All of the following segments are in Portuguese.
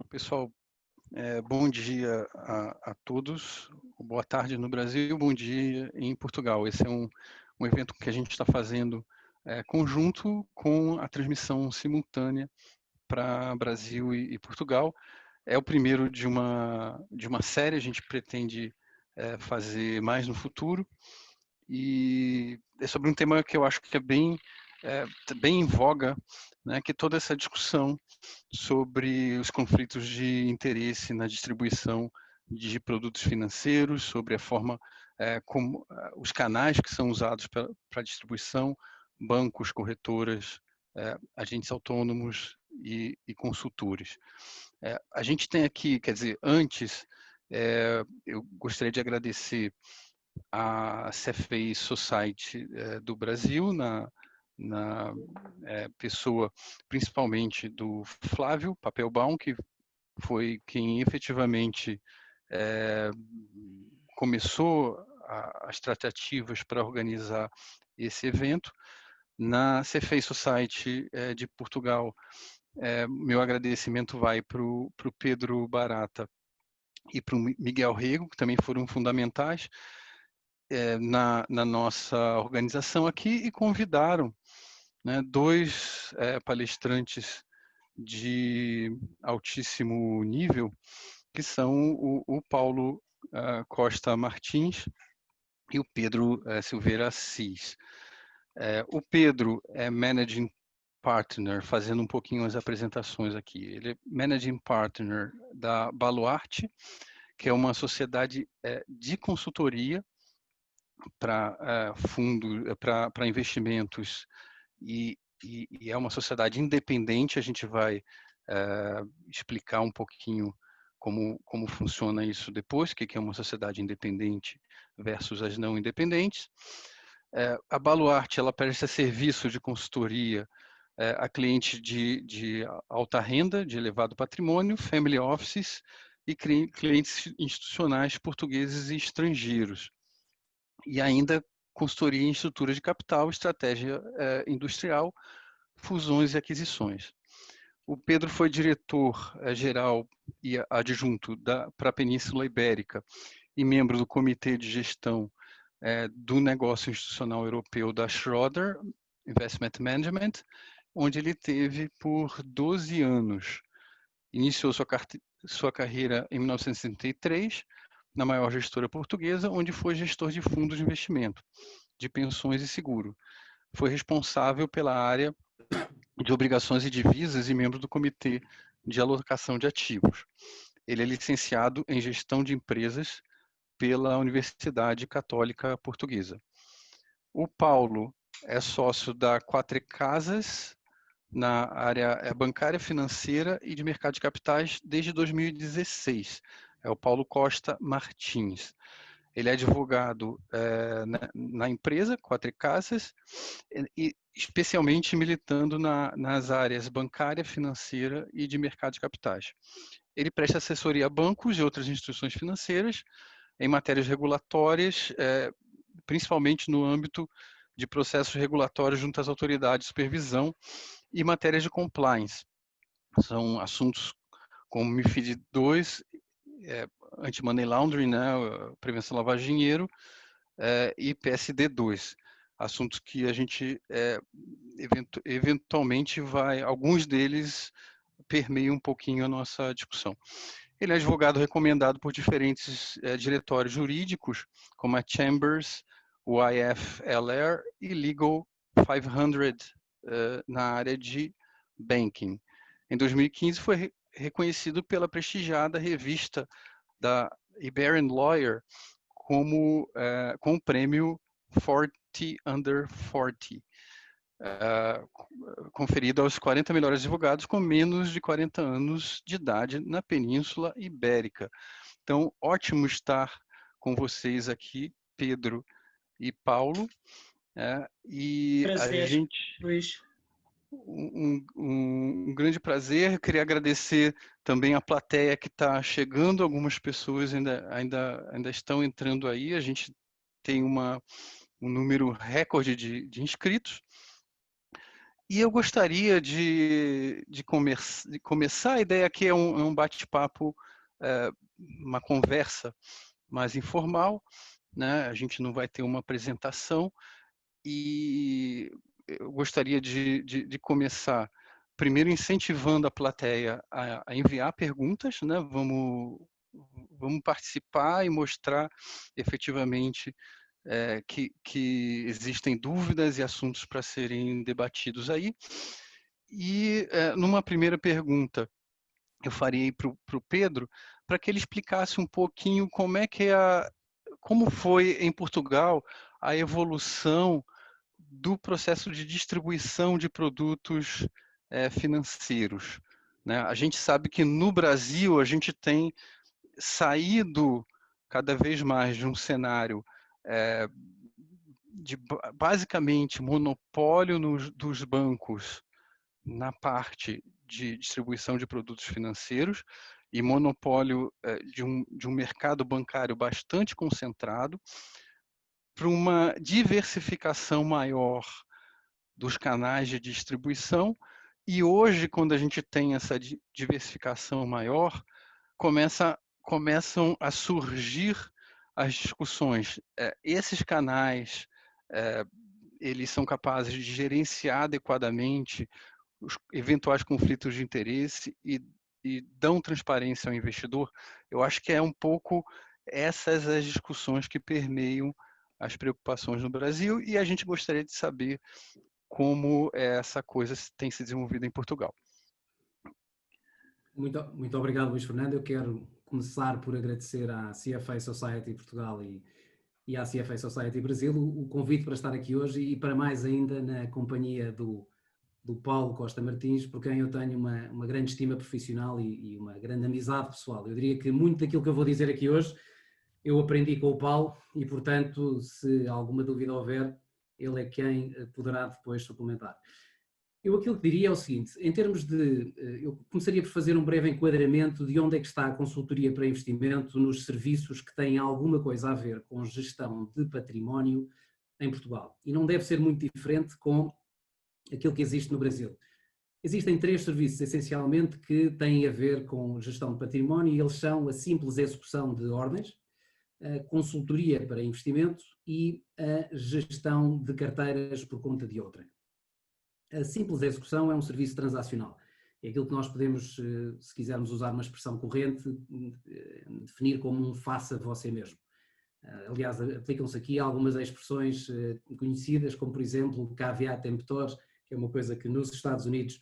Pessoal, bom dia a todos, boa tarde no Brasil, bom dia em Portugal. Esse é um evento que a gente está fazendo conjunto com a transmissão simultânea para Brasil e Portugal. É o primeiro de uma série, a gente pretende fazer mais no futuro, e é sobre um tema que eu acho que é bem em voga, né, que toda essa discussão sobre os conflitos de interesse na distribuição de produtos financeiros, sobre a forma como os canais que são usados para distribuição, bancos, corretoras, agentes autônomos e consultores. A gente tem aqui, quer dizer, antes, eu gostaria de agradecer a CFA Society do Brasil, na pessoa principalmente do Flávio Papelbaum, que foi quem efetivamente começou as tratativas para organizar esse evento. Na CFA Society de Portugal, meu agradecimento vai para o Pedro Barata e para o Miguel Rego, que também foram fundamentais na nossa organização aqui e convidaram, né, dois palestrantes de altíssimo nível, que são o Paulo Costa Martins e o Pedro Silveira Assis. O Pedro é Managing Partner, fazendo um pouquinho as apresentações aqui. Ele é Managing Partner da Baluarte, que é uma sociedade de consultoria para para investimentos e é uma sociedade independente. A gente vai explicar um pouquinho como funciona isso depois, o que é uma sociedade independente versus as não independentes. A Baluarte, ela presta serviço de consultoria a clientes de alta renda, de elevado patrimônio, family offices e clientes institucionais portugueses e estrangeiros. E ainda consultoria em estrutura de capital, estratégia industrial, fusões e aquisições. O Pedro foi diretor-geral e adjunto para a Península Ibérica e membro do Comitê de Gestão do Negócio Institucional Europeu da Schroder Investment Management, onde ele teve por 12 anos. Iniciou sua carreira em 1963, na maior gestora portuguesa, onde foi gestor de fundos de investimento, de pensões e seguro. Foi responsável pela área de obrigações e divisas e membro do Comitê de Alocação de Ativos. Ele é licenciado em Gestão de Empresas pela Universidade Católica Portuguesa. O Paulo é sócio da Quatro Casas na área bancária, financeira e de mercado de capitais desde 2016. É o Paulo Costa Martins. Ele é advogado na empresa Quatro Casas e especialmente militando nas áreas bancária, financeira e de mercado de capitais. Ele presta assessoria a bancos e outras instituições financeiras em matérias regulatórias, principalmente no âmbito de processos regulatórios junto às autoridades de supervisão e matérias de compliance. São assuntos como MiFID II, anti-money laundering, né, prevenção da lavagem de dinheiro, e PSD2. Assuntos que a gente eventualmente alguns deles permeiam um pouquinho a nossa discussão. Ele é advogado recomendado por diferentes diretórios jurídicos, como a Chambers, o IFLR e Legal 500, na área de banking. Em 2015 foi reconhecido pela prestigiada revista da Iberian Lawyer com o prêmio 40 Under 40, conferido aos 40 melhores advogados com menos de 40 anos de idade na Península Ibérica. Então, ótimo estar com vocês aqui, Pedro e Paulo. E prazer, a gente... Luiz. Um grande prazer. Queria agradecer também a plateia que está chegando. Algumas pessoas ainda estão entrando aí. A gente tem um número recorde de inscritos. E eu gostaria de começar, a ideia aqui é um bate-papo, uma conversa mais informal, né? A gente não vai ter uma apresentação, e eu gostaria de começar primeiro incentivando a plateia a enviar perguntas, né? Vamos participar e mostrar efetivamente que existem dúvidas e assuntos para serem debatidos aí. E numa primeira pergunta, eu faria para o Pedro, para que ele explicasse um pouquinho como foi em Portugal a evolução do processo de distribuição de produtos financeiros, né? A gente sabe que no Brasil a gente tem saído cada vez mais de um cenário de basicamente monopólio dos bancos na parte de distribuição de produtos financeiros e monopólio de um mercado bancário bastante concentrado, para uma diversificação maior dos canais de distribuição. E hoje, quando a gente tem essa diversificação maior, começam a surgir as discussões. Esses canais, eles são capazes de gerenciar adequadamente os eventuais conflitos de interesse e dão transparência ao investidor. Eu acho que é um pouco essas as discussões que permeiam as preocupações no Brasil, e a gente gostaria de saber como essa coisa tem se desenvolvido em Portugal. Muito obrigado, Luís Fernando. Eu quero começar por agradecer à CFA Society Portugal e à CFA Society Brasil o convite para estar aqui hoje, e para mais ainda na companhia do Paulo Costa Martins, por quem eu tenho uma grande estima profissional e uma grande amizade pessoal. Eu diria que muito daquilo que eu vou dizer aqui hoje eu aprendi com o Paulo e, portanto, se alguma dúvida houver, ele é quem poderá depois suplementar. Eu aquilo que diria é o seguinte, em termos de... Eu começaria por fazer um breve enquadramento de onde é que está a consultoria para investimento nos serviços que têm alguma coisa a ver com gestão de património em Portugal. E não deve ser muito diferente com aquilo que existe no Brasil. Existem 3 serviços, essencialmente, que têm a ver com gestão de património, e eles são a simples execução de ordens, a consultoria para investimento e a gestão de carteiras por conta de outra. A simples execução é um serviço transacional. É aquilo que nós podemos, se quisermos usar uma expressão corrente, definir como um faça você mesmo. Aliás, aplicam-se aqui algumas expressões conhecidas, como por exemplo, caveat emptor, que é uma coisa que nos Estados Unidos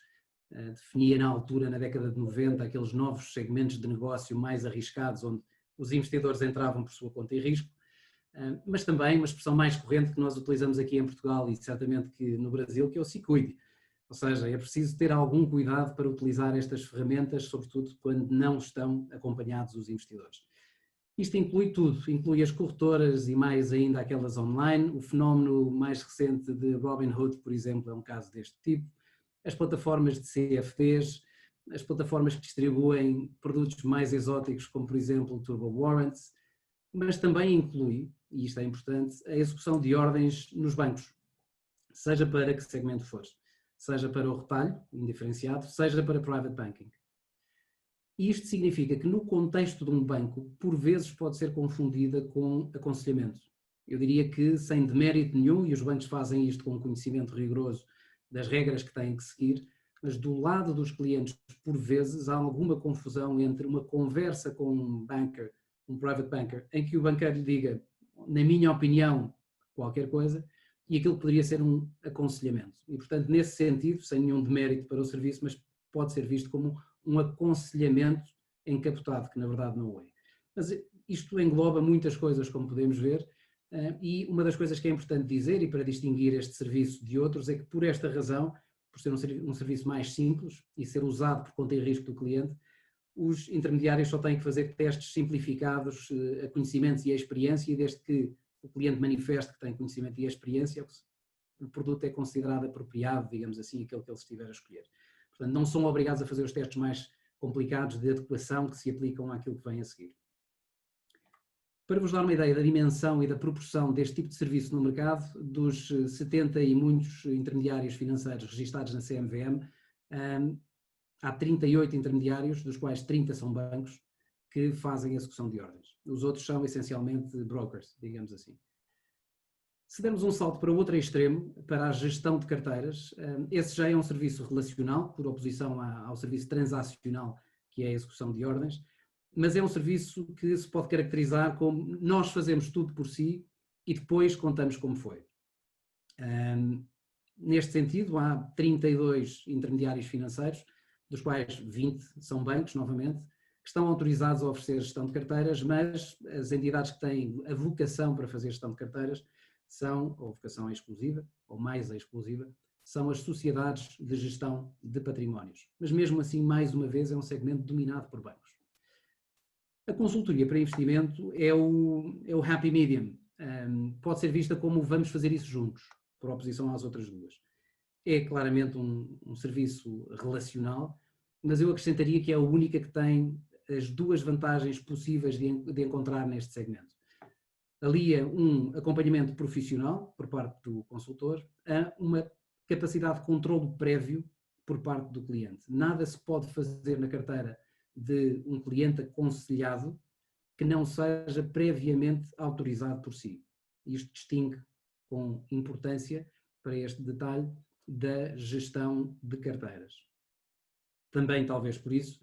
definia na altura, na década de 90, aqueles novos segmentos de negócio mais arriscados, onde os investidores entravam por sua conta e risco, mas também uma expressão mais corrente que nós utilizamos aqui em Portugal e certamente que no Brasil, que é o se cuide. Ou seja, é preciso ter algum cuidado para utilizar estas ferramentas, sobretudo quando não estão acompanhados os investidores. Isto inclui tudo, inclui as corretoras e mais ainda aquelas online. O fenómeno mais recente de Robinhood, por exemplo, é um caso deste tipo. As plataformas de CFDs, as plataformas que distribuem produtos mais exóticos, como por exemplo Turbo Warrants, mas também inclui, e isto é importante, a execução de ordens nos bancos, seja para que segmento for, seja para o retalho, indiferenciado, seja para private banking. Isto significa que no contexto de um banco, por vezes pode ser confundida com aconselhamento. Eu diria que sem demérito nenhum, e os bancos fazem isto com conhecimento rigoroso das regras que têm que seguir, mas do lado dos clientes, por vezes, há alguma confusão entre uma conversa com um banker, um private banker, em que o banqueiro lhe diga, na minha opinião, qualquer coisa, e aquilo poderia ser um aconselhamento. E, portanto, nesse sentido, sem nenhum demérito para o serviço, mas pode ser visto como um aconselhamento encapotado, que na verdade não é. Mas isto engloba muitas coisas, como podemos ver, e uma das coisas que é importante dizer, e para distinguir este serviço de outros, é que por esta razão, por ser um serviço mais simples e ser usado por conta e risco do cliente, os intermediários só têm que fazer testes simplificados a conhecimentos e a experiência, e desde que o cliente manifeste que tem conhecimento e a experiência, o produto é considerado apropriado, digamos assim, aquele que ele estiver a escolher. Portanto, não são obrigados a fazer os testes mais complicados de adequação que se aplicam àquilo que vem a seguir. Para vos dar uma ideia da dimensão e da proporção deste tipo de serviço no mercado, dos 70 e muitos intermediários financeiros registados na CMVM, há 38 intermediários, dos quais 30 são bancos, que fazem a execução de ordens. Os outros são essencialmente brokers, digamos assim. Se dermos um salto para o outro extremo, para a gestão de carteiras, esse já é um serviço relacional, por oposição ao serviço transacional, que é a execução de ordens, mas é um serviço que se pode caracterizar como nós fazemos tudo por si e depois contamos como foi. Neste sentido, há 32 intermediários financeiros, dos quais 20 são bancos, novamente, que estão autorizados a oferecer gestão de carteiras, mas as entidades que têm a vocação para fazer gestão de carteiras são, ou vocação exclusiva, ou mais exclusiva, são as sociedades de gestão de patrimónios. Mas mesmo assim, mais uma vez, é um segmento dominado por bancos. A consultoria para investimento é o happy medium. Pode ser vista como vamos fazer isso juntos, por oposição às outras duas. É claramente um serviço relacional, mas eu acrescentaria que é a única que tem as duas vantagens possíveis de encontrar neste segmento. Alia um acompanhamento profissional por parte do consultor a uma capacidade de controlo prévio por parte do cliente. Nada se pode fazer na carteira de um cliente aconselhado que não seja previamente autorizado por si. Isto distingue com importância, para este detalhe, da gestão de carteiras. Também, talvez por isso,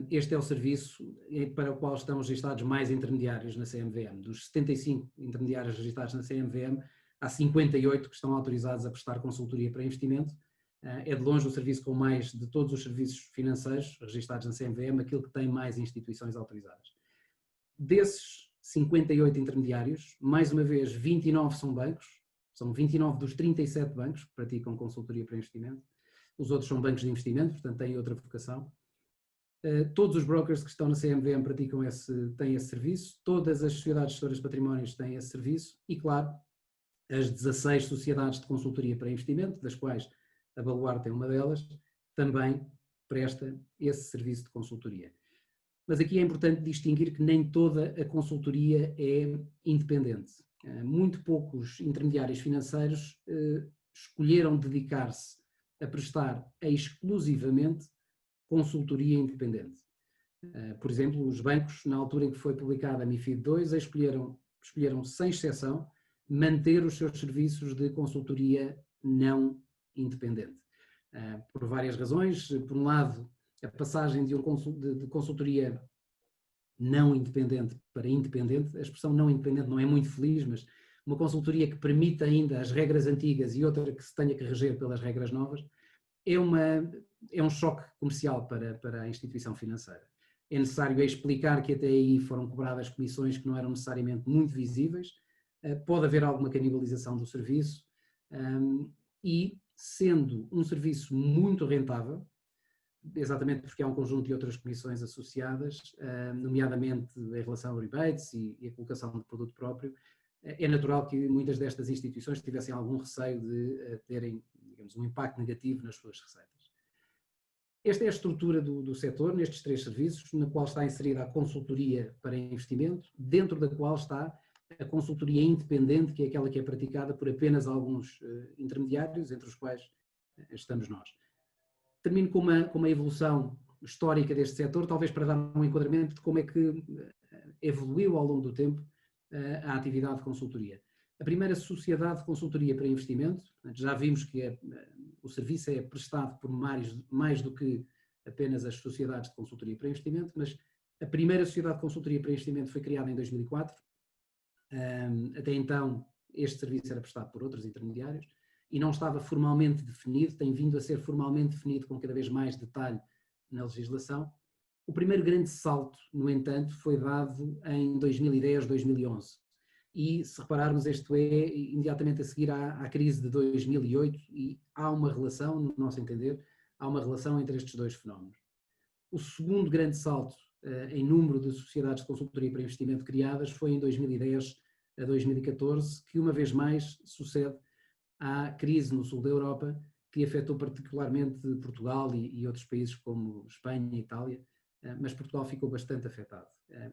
este é o serviço para o qual estão registados mais intermediários na CMVM. Dos 75 intermediários registados na CMVM, há 58 que estão autorizados a prestar consultoria para investimento. É de longe o serviço com mais, de todos os serviços financeiros registados na CMVM, aquilo que tem mais instituições autorizadas. Desses 58 intermediários, mais uma vez, 29 são bancos, são 29 dos 37 bancos que praticam consultoria para investimento. Os outros são bancos de investimento, portanto têm outra vocação. Todos os brokers que estão na CMVM têm esse serviço, todas as sociedades gestoras de patrimónios têm esse serviço e, claro, as 16 sociedades de consultoria para investimento, das quais a Baluarte é uma delas, também presta esse serviço de consultoria. Mas aqui é importante distinguir que nem toda a consultoria é independente. Muito poucos intermediários financeiros escolheram dedicar-se a prestar exclusivamente consultoria independente. Por exemplo, os bancos, na altura em que foi publicada a MiFID II, escolheram, sem exceção, manter os seus serviços de consultoria não independente. Por várias razões. Por um lado, a passagem de consultoria não independente para independente, a expressão não independente não é muito feliz, mas uma consultoria que permita ainda as regras antigas e outra que se tenha que reger pelas regras novas, é um choque comercial para a instituição financeira. É necessário explicar que até aí foram cobradas comissões que não eram necessariamente muito visíveis, pode haver alguma canibalização do serviço e, sendo um serviço muito rentável, exatamente porque há um conjunto de outras comissões associadas, nomeadamente em relação a rebates e a colocação de produto próprio, é natural que muitas destas instituições tivessem algum receio de terem, digamos, um impacto negativo nas suas receitas. Esta é a estrutura do setor, nestes três serviços, na qual está inserida a consultoria para investimento, dentro da qual está a consultoria independente, que é aquela que é praticada por apenas alguns intermediários, entre os quais estamos nós. Termino com uma evolução histórica deste setor, talvez para dar um enquadramento de como é que evoluiu ao longo do tempo a atividade de consultoria. A primeira sociedade de consultoria para investimento, já vimos que o serviço é prestado por mais do que apenas as sociedades de consultoria para investimento, mas a primeira sociedade de consultoria para investimento foi criada em 2004. Até então, este serviço era prestado por outros intermediários e não estava formalmente definido, tem vindo a ser formalmente definido com cada vez mais detalhe na legislação. O primeiro grande salto, no entanto, foi dado em 2010, 2011. E, se repararmos, isto é imediatamente a seguir à crise de 2008 e há uma relação, no nosso entender, há uma relação entre estes dois fenómenos. O segundo grande salto em número de sociedades de consultoria para investimento criadas foi em 2010 a 2014, que uma vez mais sucede à crise no sul da Europa, que afetou particularmente Portugal e outros países como Espanha e Itália, mas Portugal ficou bastante afetado.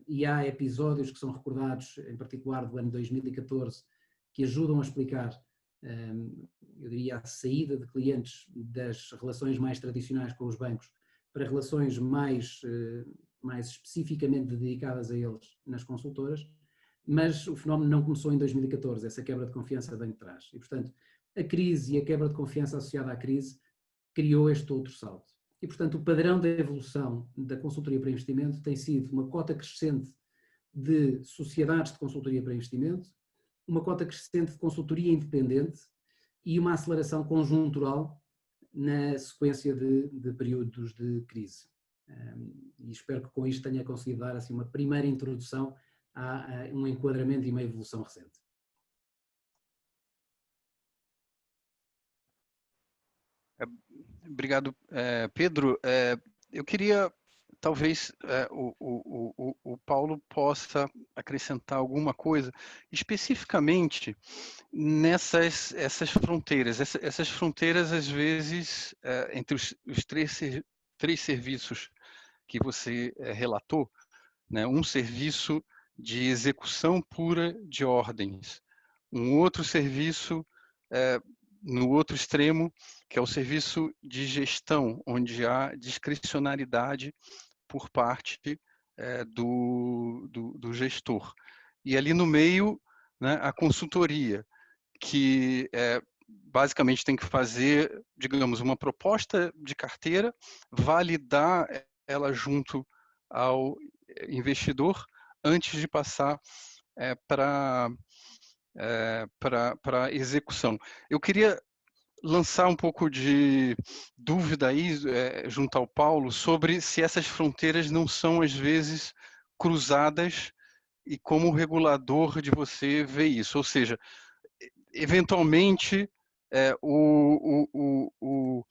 E há episódios que são recordados, em particular do ano 2014, que ajudam a explicar, eu diria, a saída de clientes das relações mais tradicionais com os bancos para relações mais especificamente dedicadas a eles nas consultoras, mas o fenómeno não começou em 2014, essa quebra de confiança vem de trás. E, portanto, a crise e a quebra de confiança associada à crise criou este outro salto. E, portanto, o padrão da evolução da consultoria para investimento tem sido uma cota crescente de sociedades de consultoria para investimento, uma cota crescente de consultoria independente e uma aceleração conjuntural na sequência de períodos de crise. E espero que com isto tenha conseguido dar assim, uma primeira introdução a um enquadramento e uma evolução recente. Obrigado, Pedro. Eu queria, talvez, o Paulo possa acrescentar alguma coisa, especificamente essas fronteiras. Essas fronteiras, às vezes, entre os três serviços que você relatou, né? Um serviço de execução pura de ordens, um outro serviço no outro extremo, que é o serviço de gestão, onde há discricionariedade por parte do gestor. E ali no meio, né, a consultoria, que basicamente tem que fazer, digamos, uma proposta de carteira, validar ela junto ao investidor antes de passar para execução. Eu queria lançar um pouco de dúvida aí, junto ao Paulo, sobre se essas fronteiras não são, às vezes, cruzadas e como o regulador de você vê isso. Ou seja, eventualmente, o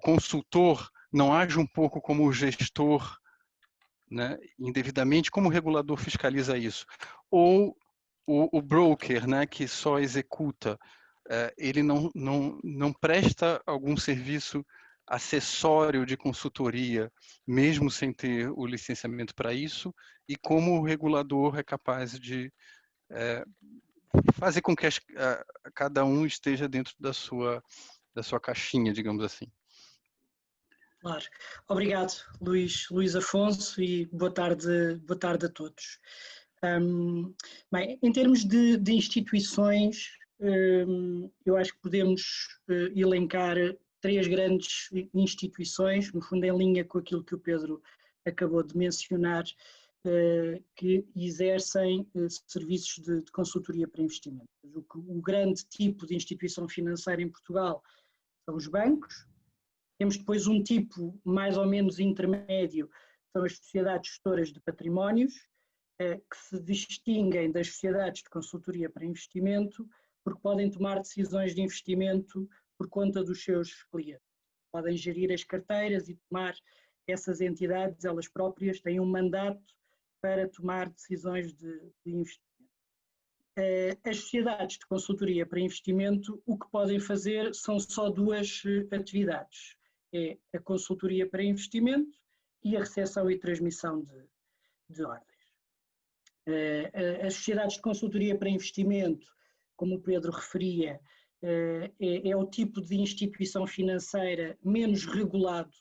consultor não age um pouco como o gestor, né, indevidamente, como o regulador fiscaliza isso? Ou o broker, né, que só executa, ele não presta algum serviço acessório de consultoria, mesmo sem ter o licenciamento para isso, e como o regulador é capaz de fazer com que cada um esteja dentro da sua caixinha, digamos assim. Claro. Obrigado, Luís Afonso, e boa tarde a todos. Bem, em termos de instituições, eu acho que podemos elencar três grandes instituições, no fundo em linha com aquilo que o Pedro acabou de mencionar, que exercem serviços de consultoria para investimento. O grande tipo de instituição financeira em Portugal são os bancos. Temos depois um tipo mais ou menos intermédio, são as sociedades gestoras de patrimónios, que se distinguem das sociedades de consultoria para investimento, porque podem tomar decisões de investimento por conta dos seus clientes. Podem gerir as carteiras e tomar essas entidades, elas próprias têm um mandato para tomar decisões de investimento. As sociedades de consultoria para investimento, o que podem fazer são só duas atividades. É a consultoria para investimento e a recepção e transmissão de ordens. As sociedades de consultoria para investimento, como o Pedro referia, é o tipo de instituição financeira menos regulado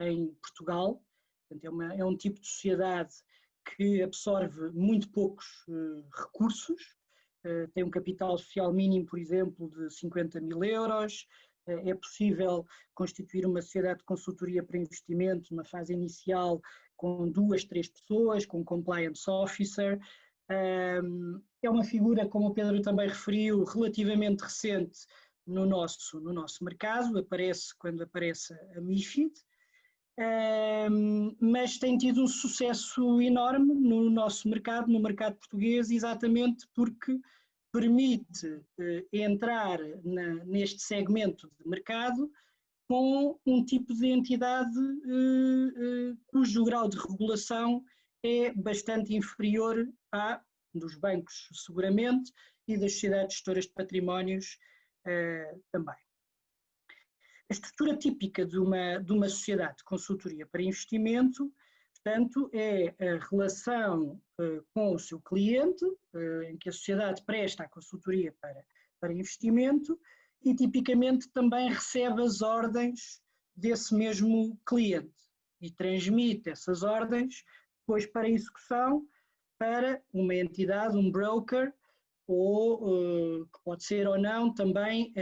em Portugal. Portanto, é um tipo de sociedade que absorve muito poucos recursos, tem um capital social mínimo, por exemplo, de 50 mil euros, é possível constituir uma sociedade de consultoria para investimento numa fase inicial com 2, 3 pessoas, com compliance officer. É uma figura, como o Pedro também referiu, relativamente recente no nosso mercado, aparece quando aparece a MiFID, mas tem tido um sucesso enorme no nosso mercado, no mercado português, exatamente porque permite entrar neste segmento de mercado com um tipo de entidade cujo grau de regulação é bastante inferior à dos bancos, seguramente, e das sociedades gestoras de patrimónios também. A estrutura típica de uma sociedade de consultoria para investimento Portanto, é a relação com o seu cliente, em que a sociedade presta a consultoria para investimento e tipicamente também recebe as ordens desse mesmo cliente e transmite essas ordens depois para execução para uma entidade, um broker, ou que pode ser ou não também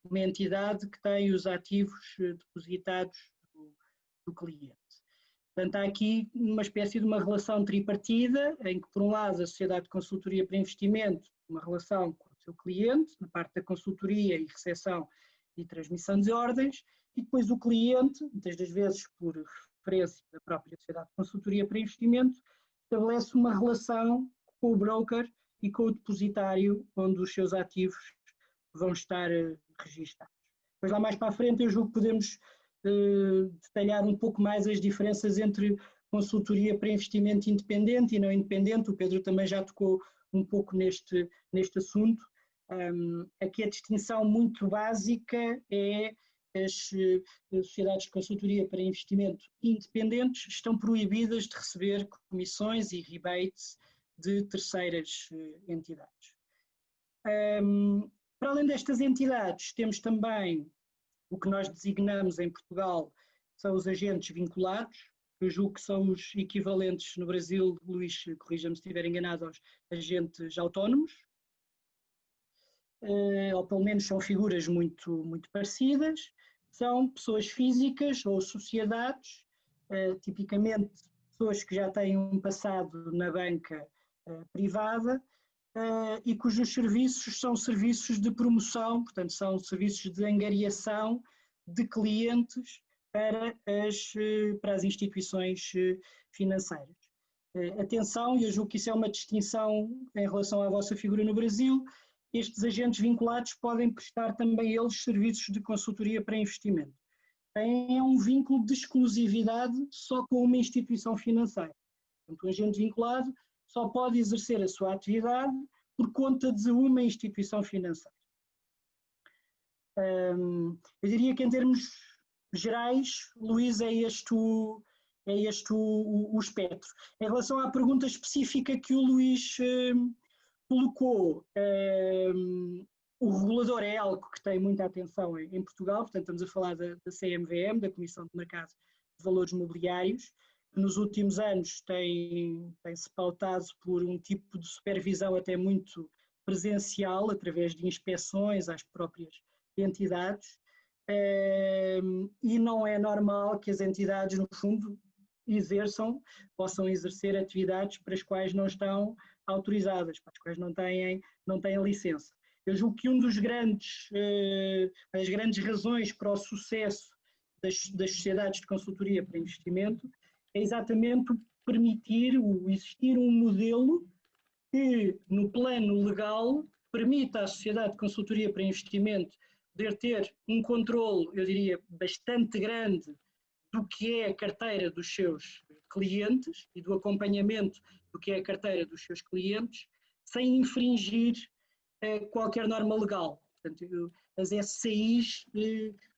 uma entidade que tem os ativos depositados do cliente. Portanto, há aqui uma espécie de uma relação tripartida, em que, por um lado, a sociedade de consultoria para investimento, uma relação com o seu cliente, na parte da consultoria e recepção e transmissão de ordens, e depois o cliente, muitas das vezes por referência da própria sociedade de consultoria para investimento, estabelece uma relação com o broker e com o depositário, onde os seus ativos vão estar registados. Depois, lá mais para a frente, eu julgo que podemos detalhar um pouco mais as diferenças entre consultoria para investimento independente e não independente. O Pedro também já tocou um pouco neste assunto. Aqui a distinção muito básica é as sociedades de consultoria para investimento independentes estão proibidas de receber comissões e rebates de terceiras entidades. Para além destas entidades, temos também o que nós designamos em Portugal, são os agentes vinculados, eu julgo que são os equivalentes no Brasil, Luís, corrija-me se estiver enganado, aos agentes autónomos, ou pelo menos são figuras muito, muito parecidas, são pessoas físicas ou sociedades, tipicamente pessoas que já têm um passado na banca privada, e cujos serviços são serviços de promoção, portanto são serviços de angariação de clientes para as instituições financeiras. Atenção, e eu julgo que isso é uma distinção em relação à vossa figura no Brasil, estes agentes vinculados podem prestar também eles serviços de consultoria para investimento. Têm um vínculo de exclusividade só com uma instituição financeira. Portanto, o agente vinculado só pode exercer a sua atividade por conta de uma instituição financeira. Eu diria que em termos gerais, Luís, é este o espectro. Em relação à pergunta específica que o Luís colocou, o regulador é algo que tem muita atenção em Portugal, portanto estamos a falar da CMVM, da Comissão de Mercado de Valores Mobiliários, que nos últimos anos tem-se pautado por um tipo de supervisão até muito presencial, através de inspeções às próprias entidades, e não é normal que as entidades, no fundo, possam exercer atividades para as quais não estão autorizadas, para as quais não têm licença. Eu julgo que das grandes razões para o sucesso das sociedades de consultoria para investimento é exatamente permitir existir um modelo que, no plano legal, permita à sociedade de consultoria para investimento poder ter um controle, eu diria, bastante grande do que é a carteira dos seus clientes e do acompanhamento do que é a carteira dos seus clientes, sem infringir qualquer norma legal. Portanto, as SCIs,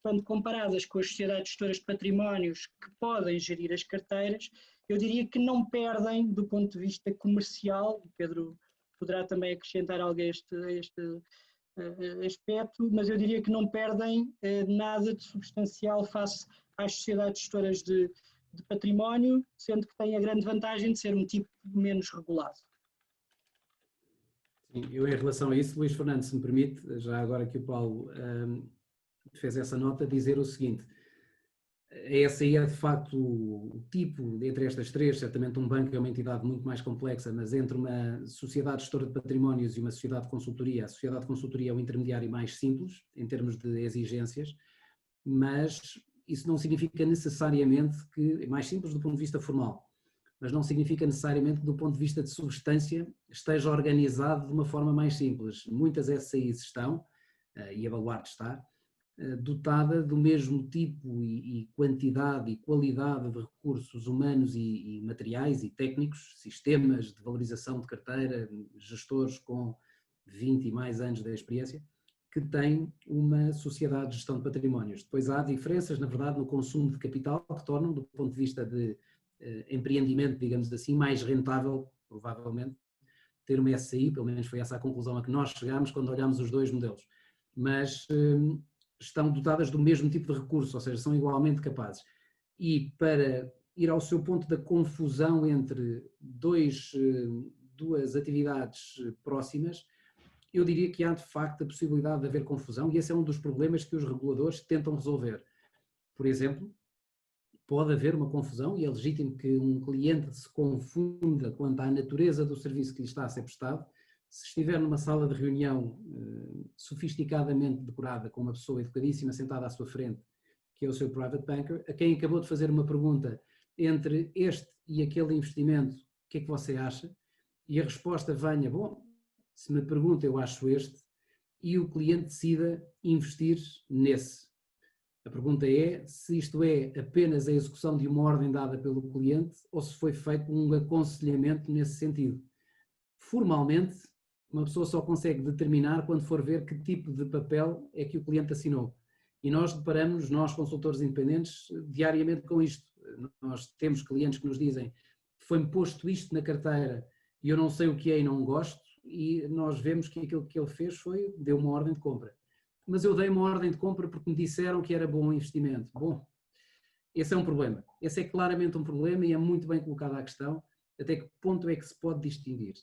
quando comparadas com as sociedades gestoras de patrimónios que podem gerir as carteiras, eu diria que não perdem do ponto de vista comercial, o Pedro poderá também acrescentar algo a este aspecto, mas eu diria que não perdem nada de substancial face às sociedades gestoras de património, sendo que têm a grande vantagem de ser um tipo menos regulado. Sim, eu em relação a isso, Luís Fernando, se me permite, já agora que o Paulo fez essa nota, dizer o seguinte: a SCI é de facto o tipo, entre estas três, certamente um banco é uma entidade muito mais complexa, mas entre uma sociedade gestora de patrimónios e uma sociedade de consultoria, a sociedade de consultoria é o intermediário mais simples em termos de exigências, mas isso não significa necessariamente que é mais simples do ponto de vista formal, mas não significa necessariamente que do ponto de vista de substância esteja organizado de uma forma mais simples. Muitas SCIs estão, e a Baluarte está, dotada do mesmo tipo e quantidade e qualidade de recursos humanos e materiais e técnicos, sistemas de valorização de carteira, gestores com 20 e mais anos de experiência, que tem uma sociedade de gestão de patrimónios. Depois há diferenças, na verdade, no consumo de capital que tornam, do ponto de vista de empreendimento, digamos assim, mais rentável, provavelmente, ter uma SCI, pelo menos foi essa a conclusão a que nós chegámos quando olhámos os dois modelos. Mas estão dotadas do mesmo tipo de recurso, ou seja, são igualmente capazes. E para ir ao seu ponto da confusão entre duas atividades próximas, eu diria que há de facto a possibilidade de haver confusão, e esse é um dos problemas que os reguladores tentam resolver. Por exemplo, pode haver uma confusão, e é legítimo que um cliente se confunda quanto à natureza do serviço que lhe está a ser prestado. Se estiver numa sala de reunião sofisticadamente decorada, com uma pessoa educadíssima sentada à sua frente, que é o seu private banker, a quem acabou de fazer uma pergunta entre este e aquele investimento, o que é que você acha? E a resposta venha, bom, se me pergunta eu acho este, e o cliente decida investir nesse. A pergunta é se isto é apenas a execução de uma ordem dada pelo cliente ou se foi feito um aconselhamento nesse sentido. Formalmente, uma pessoa só consegue determinar quando for ver que tipo de papel é que o cliente assinou. E nós deparamos, nós consultores independentes, diariamente com isto. Nós temos clientes que nos dizem: foi-me posto isto na carteira e eu não sei o que é e não gosto, e nós vemos que aquilo que ele fez foi, deu uma ordem de compra. Mas eu dei uma ordem de compra porque me disseram que era bom investimento. Bom, esse é um problema. Esse é claramente um problema e é muito bem colocada a questão, até que ponto é que se pode distinguir.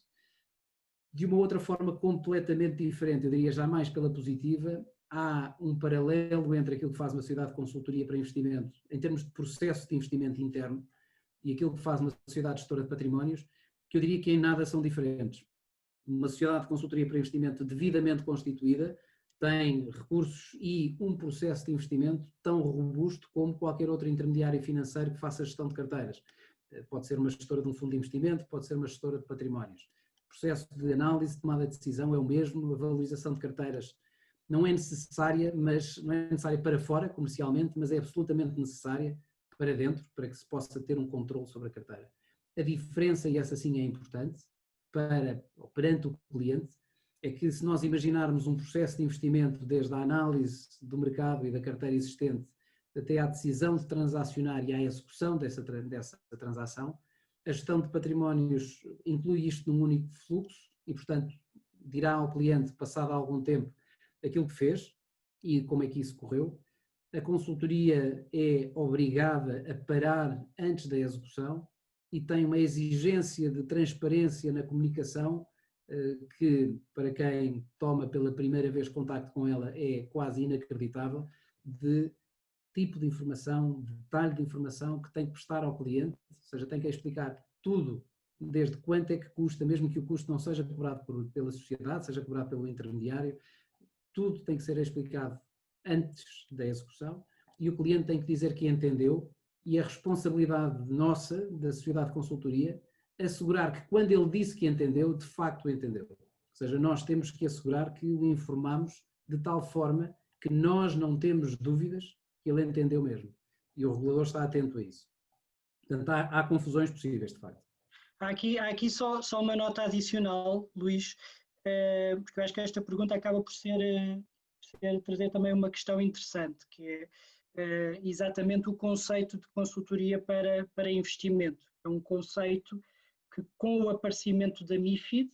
De uma outra forma completamente diferente, eu diria já mais pela positiva, há um paralelo entre aquilo que faz uma sociedade de consultoria para investimento, em termos de processo de investimento interno, e aquilo que faz uma sociedade gestora de patrimónios, que eu diria que em nada são diferentes. Uma sociedade de consultoria para investimento devidamente constituída tem recursos e um processo de investimento tão robusto como qualquer outro intermediário financeiro que faça gestão de carteiras. Pode ser uma gestora de um fundo de investimento, pode ser uma gestora de patrimónios. O processo de análise, de tomada de decisão é o mesmo, a valorização de carteiras não é necessária, mas não é necessária para fora, comercialmente, mas é absolutamente necessária para dentro, para que se possa ter um controle sobre a carteira. A diferença, e essa sim é importante, perante o cliente, é que se nós imaginarmos um processo de investimento desde a análise do mercado e da carteira existente até à decisão de transacionar e à execução dessa transação, a gestão de patrimónios inclui isto num único fluxo e, portanto, dirá ao cliente, passado algum tempo, aquilo que fez e como é que isso correu. A consultoria é obrigada a parar antes da execução e tem uma exigência de transparência na comunicação que, para quem toma pela primeira vez contacto com ela, é quase inacreditável, de tipo de informação, detalhe de informação que tem que prestar ao cliente, ou seja, tem que explicar tudo, desde quanto é que custa, mesmo que o custo não seja cobrado pela sociedade, seja cobrado pelo intermediário, tudo tem que ser explicado antes da execução e o cliente tem que dizer que entendeu, e a responsabilidade nossa, da sociedade de consultoria, assegurar que quando ele disse que entendeu, de facto entendeu. Ou seja, nós temos que assegurar que o informamos de tal forma que nós não temos dúvidas que ele entendeu mesmo. E o regulador está atento a isso. Portanto, há confusões possíveis, de facto. Há aqui só uma nota adicional, Luís, porque eu acho que esta pergunta acaba por trazer também uma questão interessante, que é exatamente o conceito de consultoria para investimento. É um conceito que, com o aparecimento da MiFID,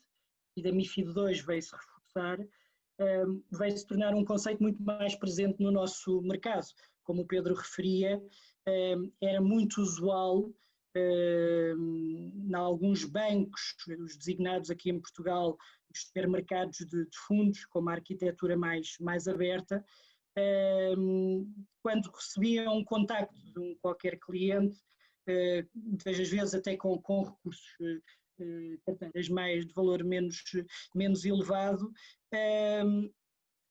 e da MiFID II veio-se reforçar, veio-se tornar um conceito muito mais presente no nosso mercado. Como o Pedro referia, era muito usual em alguns bancos, os designados aqui em Portugal, os supermercados de fundos, com uma arquitetura mais aberta, quando recebiam um contacto de qualquer cliente, muitas vezes até com recursos, carteiras de valor menos elevado,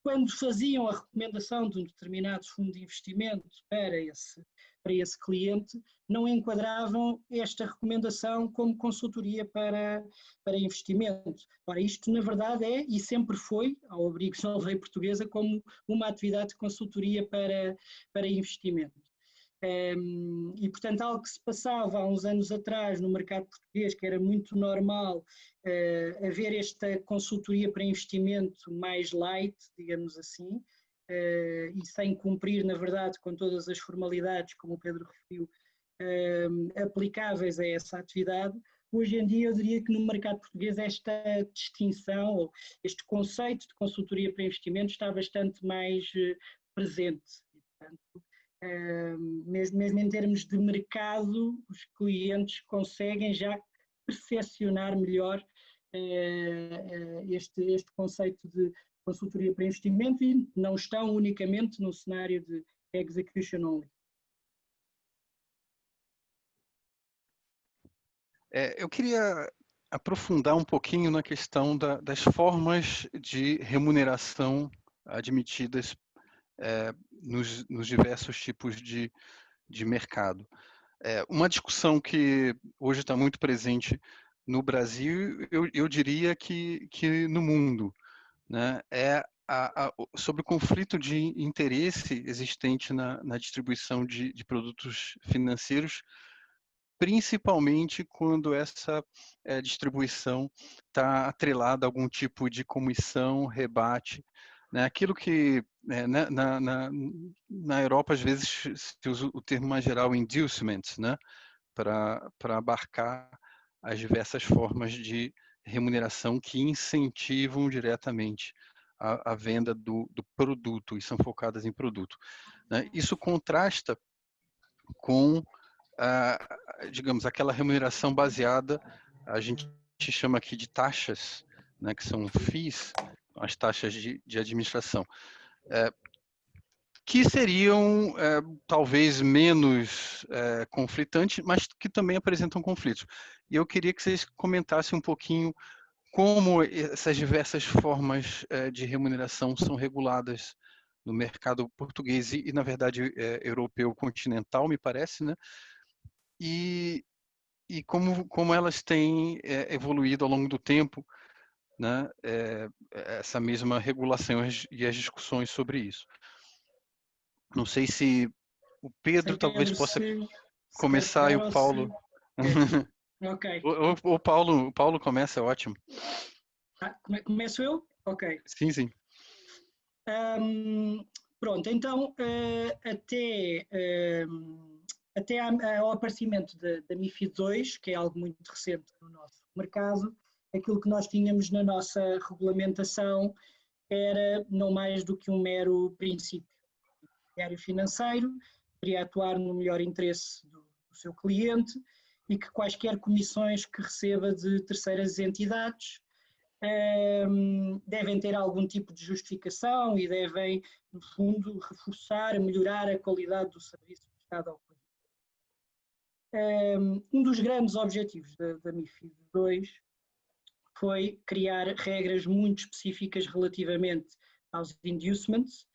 quando faziam a recomendação de um determinado fundo de investimento para esse cliente, não enquadravam esta recomendação como consultoria para investimento. Ora, isto na verdade é e sempre foi, ao abrigo da lei portuguesa, como uma atividade de consultoria para investimento. E, portanto, algo que se passava há uns anos atrás no mercado português, que era muito normal haver esta consultoria para investimento mais light, digamos assim, e sem cumprir, na verdade, com todas as formalidades, como o Pedro referiu, aplicáveis a essa atividade. Hoje em dia eu diria que no mercado português esta distinção, ou este conceito de consultoria para investimento está bastante mais presente. E, portanto, mesmo em termos de mercado, os clientes conseguem já percepcionar melhor este conceito de consultoria para investimento e não estão unicamente no cenário de execution only. Eu queria aprofundar um pouquinho na questão das formas de remuneração admitidas nos diversos tipos de mercado. Uma discussão que hoje está muito presente no Brasil, eu diria que no mundo, né, sobre o conflito de interesse existente na distribuição de produtos financeiros, principalmente quando essa distribuição está atrelada a algum tipo de comissão, rebate, né? Aquilo que na Europa às vezes se usa o termo mais geral inducement, né? Para abarcar as diversas formas de remuneração que incentivam diretamente a venda do produto e são focadas em produto, né? Isso contrasta com digamos, aquela remuneração baseada, a gente chama aqui de taxas, né, que são fees, as taxas de administração, que seriam talvez menos conflitantes, mas que também apresentam conflitos. E eu queria que vocês comentassem um pouquinho como essas diversas formas de remuneração são reguladas no mercado português e na verdade, europeu continental, me parece, né? E como elas têm evoluído ao longo do tempo, né, essa mesma regulação e as discussões sobre isso. Não sei se o Pedro talvez possa começar e o Paulo... Ok. O Paulo começa, é ótimo. Começo eu? Ok. Sim, sim. Pronto, então até ao aparecimento da MiFID II, que é algo muito recente no nosso mercado, aquilo que nós tínhamos na nossa regulamentação era não mais do que um mero princípio. O intermediário financeiro queria atuar no melhor interesse do seu cliente e que quaisquer comissões que receba de terceiras entidades devem ter algum tipo de justificação e devem, no fundo, reforçar, melhorar a qualidade do serviço prestado ao cliente. Um dos grandes objetivos da MiFID II foi criar regras muito específicas relativamente aos inducements.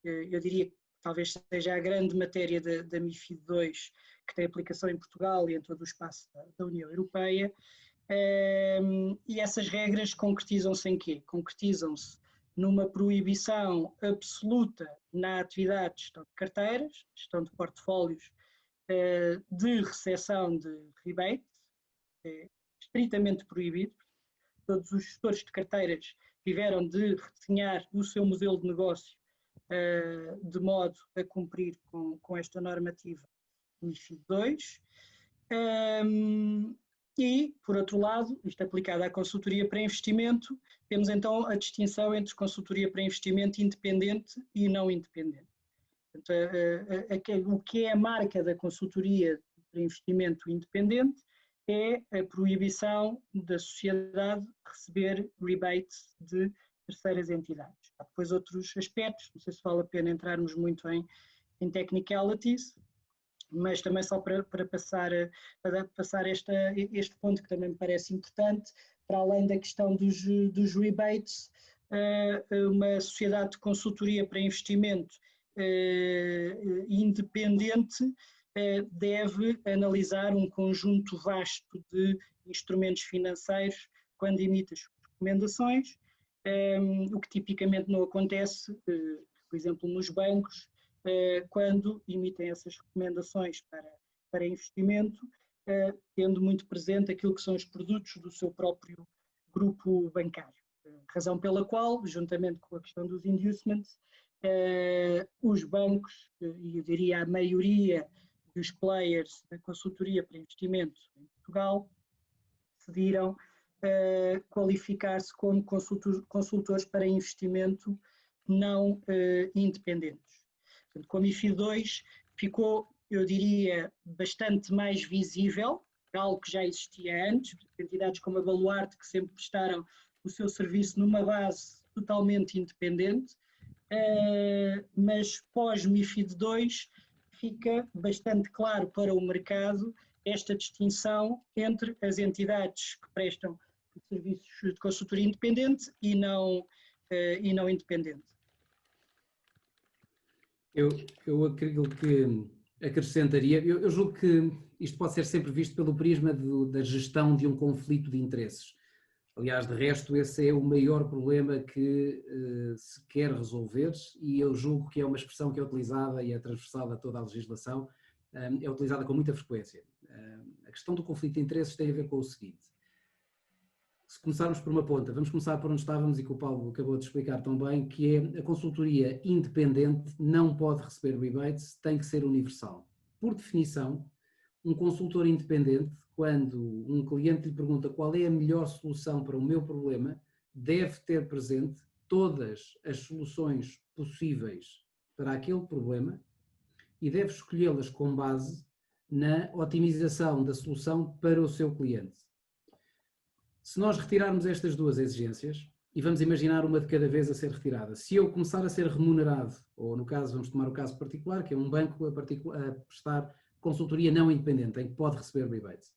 Eu diria que talvez seja a grande matéria da MiFID II que tem aplicação em Portugal e em todo o espaço da União Europeia. E essas regras concretizam-se em quê? Concretizam-se numa proibição absoluta na atividade de gestão de carteiras, gestão de portfólios, de recepção de rebate, estritamente proibido. Todos os gestores de carteiras tiveram de redesenhar o seu modelo de negócio de modo a cumprir com esta normativa MiFID II. E, por outro lado, isto aplicado à consultoria para investimento, temos então a distinção entre consultoria para investimento independente e não independente. Portanto, o que é a marca da consultoria para investimento independente é a proibição da sociedade receber rebates de terceiras entidades. Há depois outros aspectos, não sei se vale a pena entrarmos muito em technicalities, mas também só para passar este ponto que também me parece importante, para além da questão dos rebates, uma sociedade de consultoria para investimento independente deve analisar um conjunto vasto de instrumentos financeiros quando emite as suas recomendações, o que tipicamente não acontece, por exemplo, nos bancos, quando emitem essas recomendações para investimento, tendo muito presente aquilo que são os produtos do seu próprio grupo bancário. Razão pela qual, juntamente com a questão dos inducements, os bancos, e eu diria a maioria e os players da consultoria para investimento em Portugal decidiram qualificar-se como consultores para investimento não independentes. Portanto, com a MiFID II ficou, eu diria, bastante mais visível, algo que já existia antes, entidades como a Baluarte, que sempre prestaram o seu serviço numa base totalmente independente, mas pós-MiFID II fica bastante claro para o mercado esta distinção entre as entidades que prestam serviços de consultoria independente e não independente. Eu acredito que acrescentaria, eu julgo que isto pode ser sempre visto pelo prisma da gestão de um conflito de interesses. Aliás, de resto, esse é o maior problema que se quer resolver, e eu julgo que é uma expressão que é utilizada e é transversal a toda a legislação, é utilizada com muita frequência. A questão do conflito de interesses tem a ver com o seguinte: se começarmos por uma ponta, vamos começar por onde estávamos e que o Paulo acabou de explicar tão bem, que é a consultoria independente não pode receber rebates, tem que ser universal. Por definição, um consultor independente, quando um cliente lhe pergunta qual é a melhor solução para o meu problema, deve ter presente todas as soluções possíveis para aquele problema e deve escolhê-las com base na otimização da solução para o seu cliente. Se nós retirarmos estas duas exigências, e vamos imaginar uma de cada vez a ser retirada, se eu começar a ser remunerado, ou no caso, vamos tomar o caso particular, que é um banco a prestar consultoria não independente, em que pode receber rebates,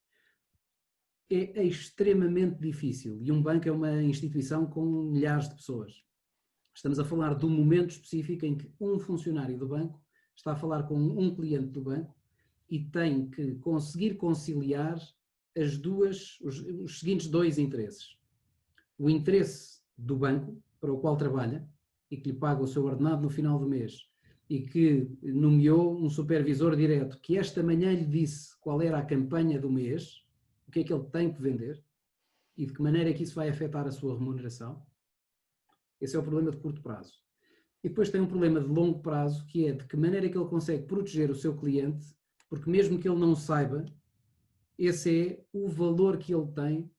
é extremamente difícil, e um banco é uma instituição com milhares de pessoas. Estamos a falar de um momento específico em que um funcionário do banco está a falar com um cliente do banco e tem que conseguir conciliar os seguintes dois interesses. O interesse do banco, para o qual trabalha, e que lhe paga o seu ordenado no final do mês, e que nomeou um supervisor direto, que esta manhã lhe disse qual era a campanha do mês, o que é que ele tem que vender, e de que maneira é que isso vai afetar a sua remuneração. Esse é o problema de curto prazo. E depois tem um problema de longo prazo, que é de que maneira é que ele consegue proteger o seu cliente, porque mesmo que ele não saiba, esse é o valor que ele tem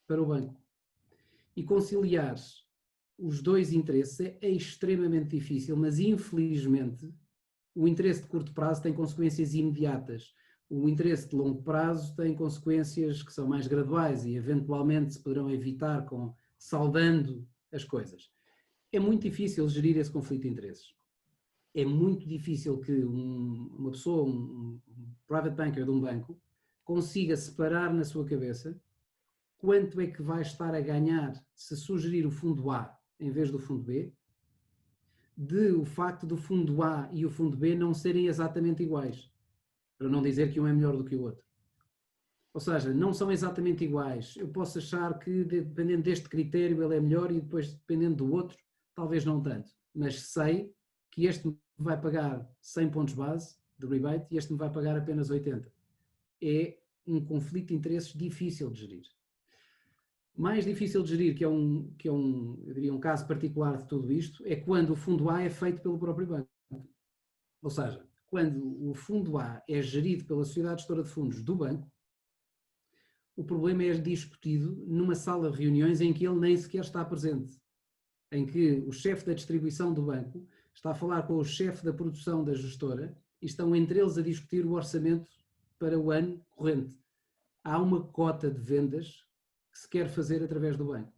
para o banco. E conciliar os dois interesses é extremamente difícil, mas infelizmente o interesse de curto prazo tem consequências imediatas. O interesse de longo prazo tem consequências que são mais graduais e eventualmente se poderão evitar saldando as coisas. É muito difícil gerir esse conflito de interesses. É muito difícil que uma pessoa, um private banker de um banco, consiga separar na sua cabeça quanto é que vai estar a ganhar se sugerir o fundo A em vez do fundo B, de o facto do fundo A e o fundo B não serem exatamente iguais, para não dizer que um é melhor do que o outro. Ou seja, não são exatamente iguais. Eu posso achar que, dependendo deste critério, ele é melhor e depois, dependendo do outro, talvez não tanto. Mas sei que este me vai pagar 100 pontos base de rebate e este me vai pagar apenas 80. É um conflito de interesses difícil de gerir. Mais difícil de gerir, eu diria, um caso particular de tudo isto, é quando o fundo A é feito pelo próprio banco. Ou seja, quando o fundo A é gerido pela sociedade gestora de fundos do banco, o problema é discutido numa sala de reuniões em que ele nem sequer está presente, em que o chefe da distribuição do banco está a falar com o chefe da produção da gestora e estão entre eles a discutir o orçamento para o ano corrente. Há uma cota de vendas que se quer fazer através do banco.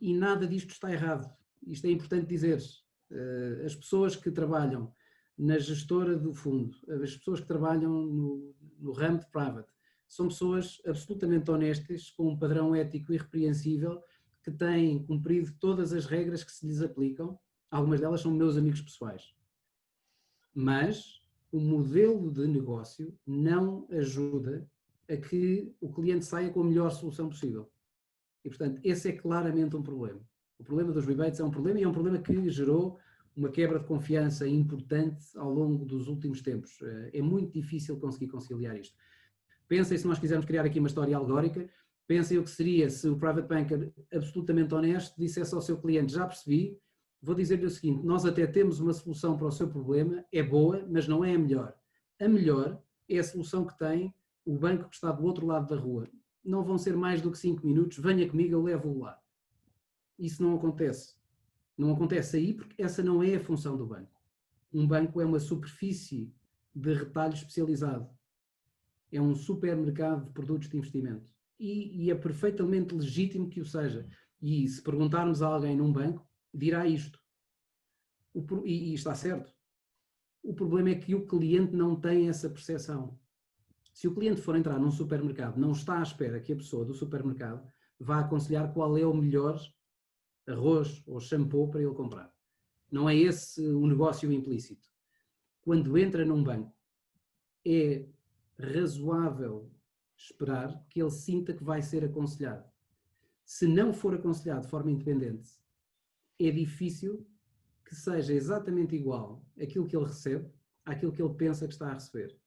E nada disto está errado. Isto é importante dizer. As pessoas que trabalham na gestora do fundo, as pessoas que trabalham no ramo de private, são pessoas absolutamente honestas, com um padrão ético irrepreensível, que têm cumprido todas as regras que se lhes aplicam. Algumas delas são meus amigos pessoais. Mas o modelo de negócio não ajuda a que o cliente saia com a melhor solução possível. E, portanto, esse é claramente um problema. O problema dos rebates é um problema, e é um problema que gerou uma quebra de confiança importante ao longo dos últimos tempos. É muito difícil conseguir conciliar isto. Pensem, se nós quisermos criar aqui uma história algórica, pensem o que seria se o private banker absolutamente honesto dissesse ao seu cliente: já percebi, vou dizer-lhe o seguinte, nós até temos uma solução para o seu problema, é boa, mas não é a melhor. A melhor é a solução que tem o banco que está do outro lado da rua. Não vão ser mais do que 5 minutos, venha comigo, eu levo-o lá. Isso não acontece. Não acontece aí porque essa não é a função do banco. Um banco é uma superfície de retalho especializado. É um supermercado de produtos de investimento. E é perfeitamente legítimo que o seja. E se perguntarmos a alguém num banco, dirá isto. E está certo. O problema é que o cliente não tem essa percepção. Se o cliente for entrar num supermercado, não está à espera que a pessoa do supermercado vá aconselhar qual é o melhor arroz ou shampoo para ele comprar. Não é esse o negócio implícito. Quando entra num banco, é razoável esperar que ele sinta que vai ser aconselhado. Se não for aconselhado de forma independente, é difícil que seja exatamente igual aquilo que ele recebe àquilo que ele pensa que está a receber.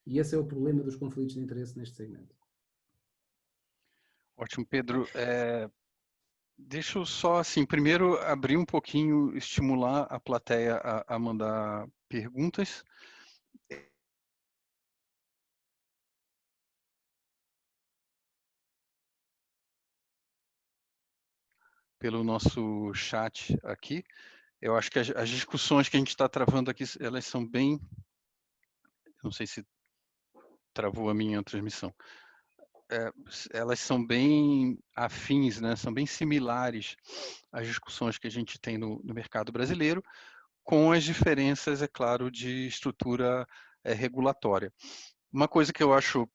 E esse é o problema dos conflitos de interesse neste segmento. Ótimo, Pedro. Deixa eu só, assim, primeiro abrir um pouquinho, estimular a plateia a mandar perguntas. Pelo nosso chat aqui. Eu acho que as discussões que a gente está travando aqui, elas são bem... Não sei se travou a minha transmissão. Elas são bem afins, né? São bem similares às discussões que a gente tem no mercado brasileiro, com as diferenças, é claro, de estrutura regulatória. Uma coisa que eu acho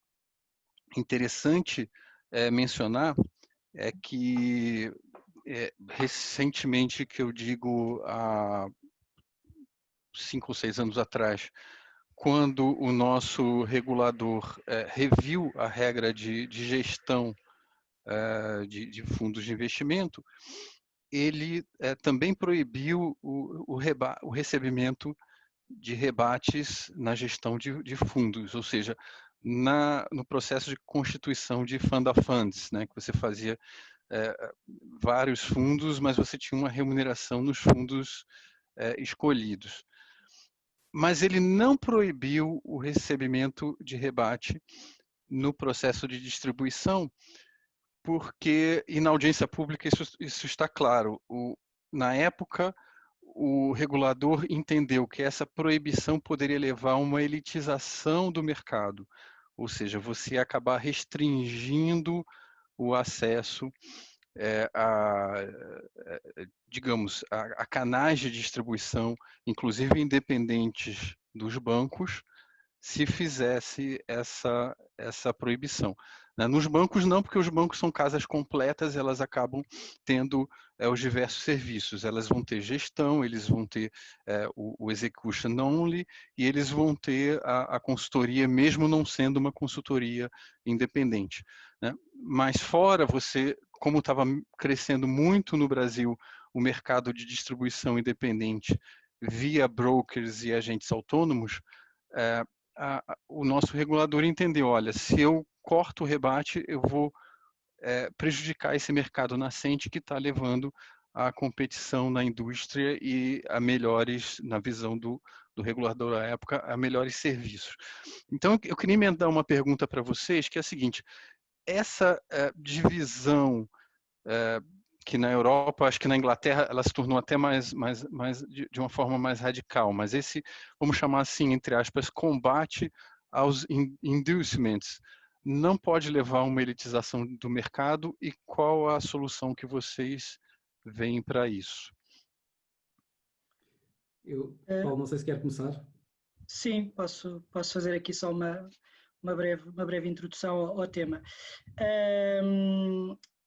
interessante mencionar é que recentemente, que eu digo há 5 ou 6 anos atrás, quando o nosso regulador reviu a regra de gestão de fundos de investimento, ele também proibiu o recebimento de rebates na gestão de fundos, ou seja, no processo de constituição de fund of funds, né, que você fazia vários fundos, mas você tinha uma remuneração nos fundos escolhidos. Mas ele não proibiu o recebimento de rebate no processo de distribuição, porque, e na audiência pública isso está claro, na época o regulador entendeu que essa proibição poderia levar a uma elitização do mercado, ou seja, você ia acabar restringindo o acesso digamos, a canais de distribuição, inclusive independentes dos bancos, se fizesse essa proibição. Nos bancos não, porque os bancos são casas completas, elas acabam tendo os diversos serviços. Elas vão ter gestão, eles vão ter o execution only e eles vão ter a consultoria, mesmo não sendo uma consultoria independente. Mas fora, como estava crescendo muito no Brasil o mercado de distribuição independente via brokers e agentes autônomos, o nosso regulador entendeu, olha, se eu corto o rebate, eu vou prejudicar esse mercado nascente que está levando a competição na indústria e a melhores, na visão do regulador à época, a melhores serviços. Então, eu queria emendar uma pergunta para vocês, que é a seguinte: essa divisão que na Europa, acho que na Inglaterra, ela se tornou até mais de uma forma mais radical, mas esse, vamos chamar assim, entre aspas, combate aos inducements, não pode levar a uma elitização do mercado, e qual a solução que vocês veem para isso? Paulo, não sei se quer começar. Sim, posso fazer aqui só uma breve introdução ao tema.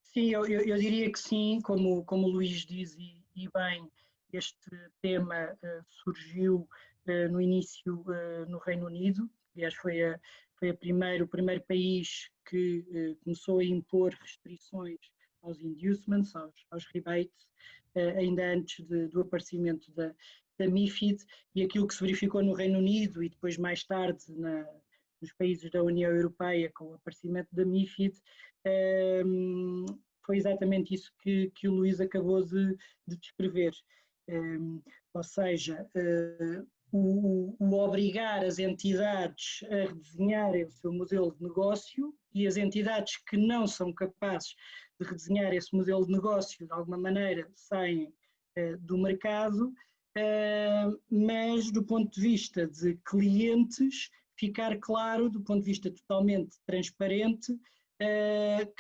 Sim, eu diria que sim, como o Luís diz, e bem, este tema surgiu no início no Reino Unido. Aliás, foi o primeiro país que começou a impor restrições aos inducements, aos rebates, ainda antes do aparecimento da MiFID, e aquilo que se verificou no Reino Unido e depois mais tarde nos países da União Europeia com o aparecimento da MiFID, foi exatamente isso que o Luís acabou de descrever. Ou seja, o obrigar as entidades a redesenharem o seu modelo de negócio, e as entidades que não são capazes de redesenhar esse modelo de negócio, de alguma maneira, saem do mercado, mas do ponto de vista de clientes, ficar claro, do ponto de vista totalmente transparente,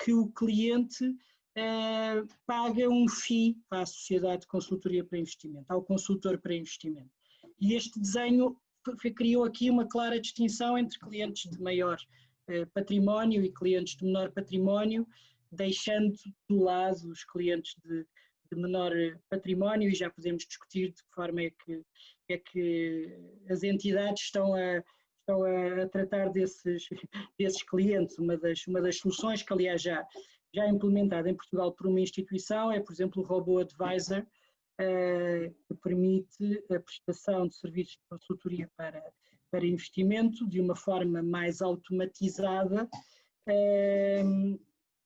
que o cliente paga um FII à Sociedade de Consultoria para Investimento, ao consultor para investimento. E este desenho criou aqui uma clara distinção entre clientes de maior património e clientes de menor património, deixando de lado os clientes de menor património, e já podemos discutir de que forma é que as entidades estão a tratar desses clientes. Uma das soluções que, aliás, já é implementada em Portugal por uma instituição é, por exemplo, o Robo Advisor, que permite a prestação de serviços de consultoria para investimento de uma forma mais automatizada,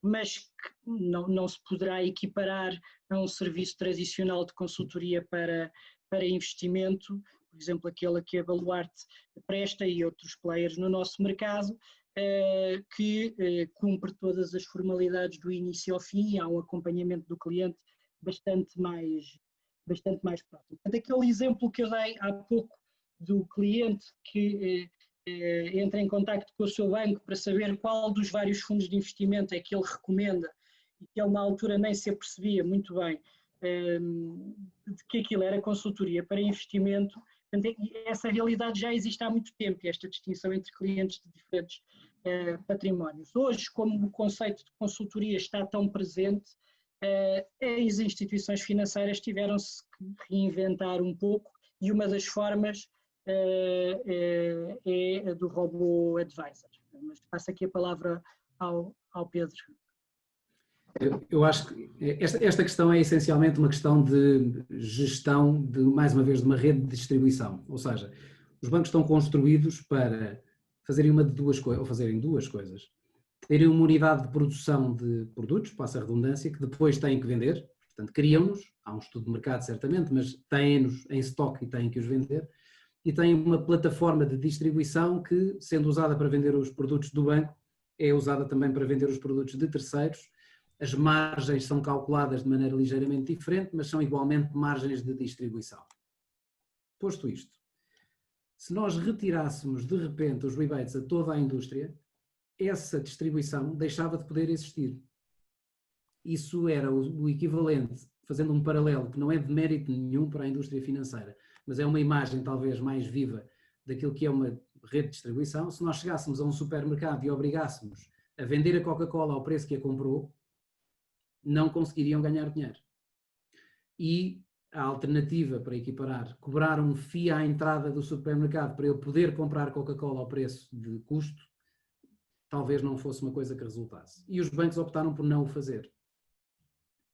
mas que não se poderá equiparar a um serviço tradicional de consultoria para investimento, por exemplo, aquele que a Baluarte presta e outros players no nosso mercado, que cumpre todas as formalidades do início ao fim, e há um acompanhamento do cliente bastante mais próximo. Portanto, aquele exemplo que eu dei há pouco do cliente que entra em contacto com o seu banco para saber qual dos vários fundos de investimento é que ele recomenda, e que ele na altura nem se apercebia muito bem de que aquilo era consultoria para investimento. Portanto, essa realidade já existe há muito tempo, esta distinção entre clientes de diferentes patrimónios. Hoje, como o conceito de consultoria está tão presente, as instituições financeiras tiveram-se que reinventar um pouco, e uma das formas é a do Robo Advisor. Mas passo aqui a palavra ao Pedro. Eu acho que esta questão é essencialmente uma questão de gestão, mais uma vez, de uma rede de distribuição. Ou seja, os bancos estão construídos para fazerem uma de duas coisas, ou fazerem duas coisas. Terem uma unidade de produção de produtos, passa a redundância, que depois têm que vender. Portanto, criam-nos, há um estudo de mercado certamente, mas têm-nos em estoque e têm que os vender. E têm uma plataforma de distribuição que, sendo usada para vender os produtos do banco, é usada também para vender os produtos de terceiros. As margens são calculadas de maneira ligeiramente diferente, mas são igualmente margens de distribuição. Posto isto, se nós retirássemos de repente os rebates a toda a indústria, essa distribuição deixava de poder existir. Isso era o equivalente, fazendo um paralelo que não é de mérito nenhum para a indústria financeira, mas é uma imagem talvez mais viva daquilo que é uma rede de distribuição. Se nós chegássemos a um supermercado e obrigássemos a vender a Coca-Cola ao preço que a comprou, não conseguiriam ganhar dinheiro. E a alternativa para equiparar, cobrar um FII à entrada do supermercado para eu poder comprar Coca-Cola ao preço de custo, talvez não fosse uma coisa que resultasse. E os bancos optaram por não o fazer.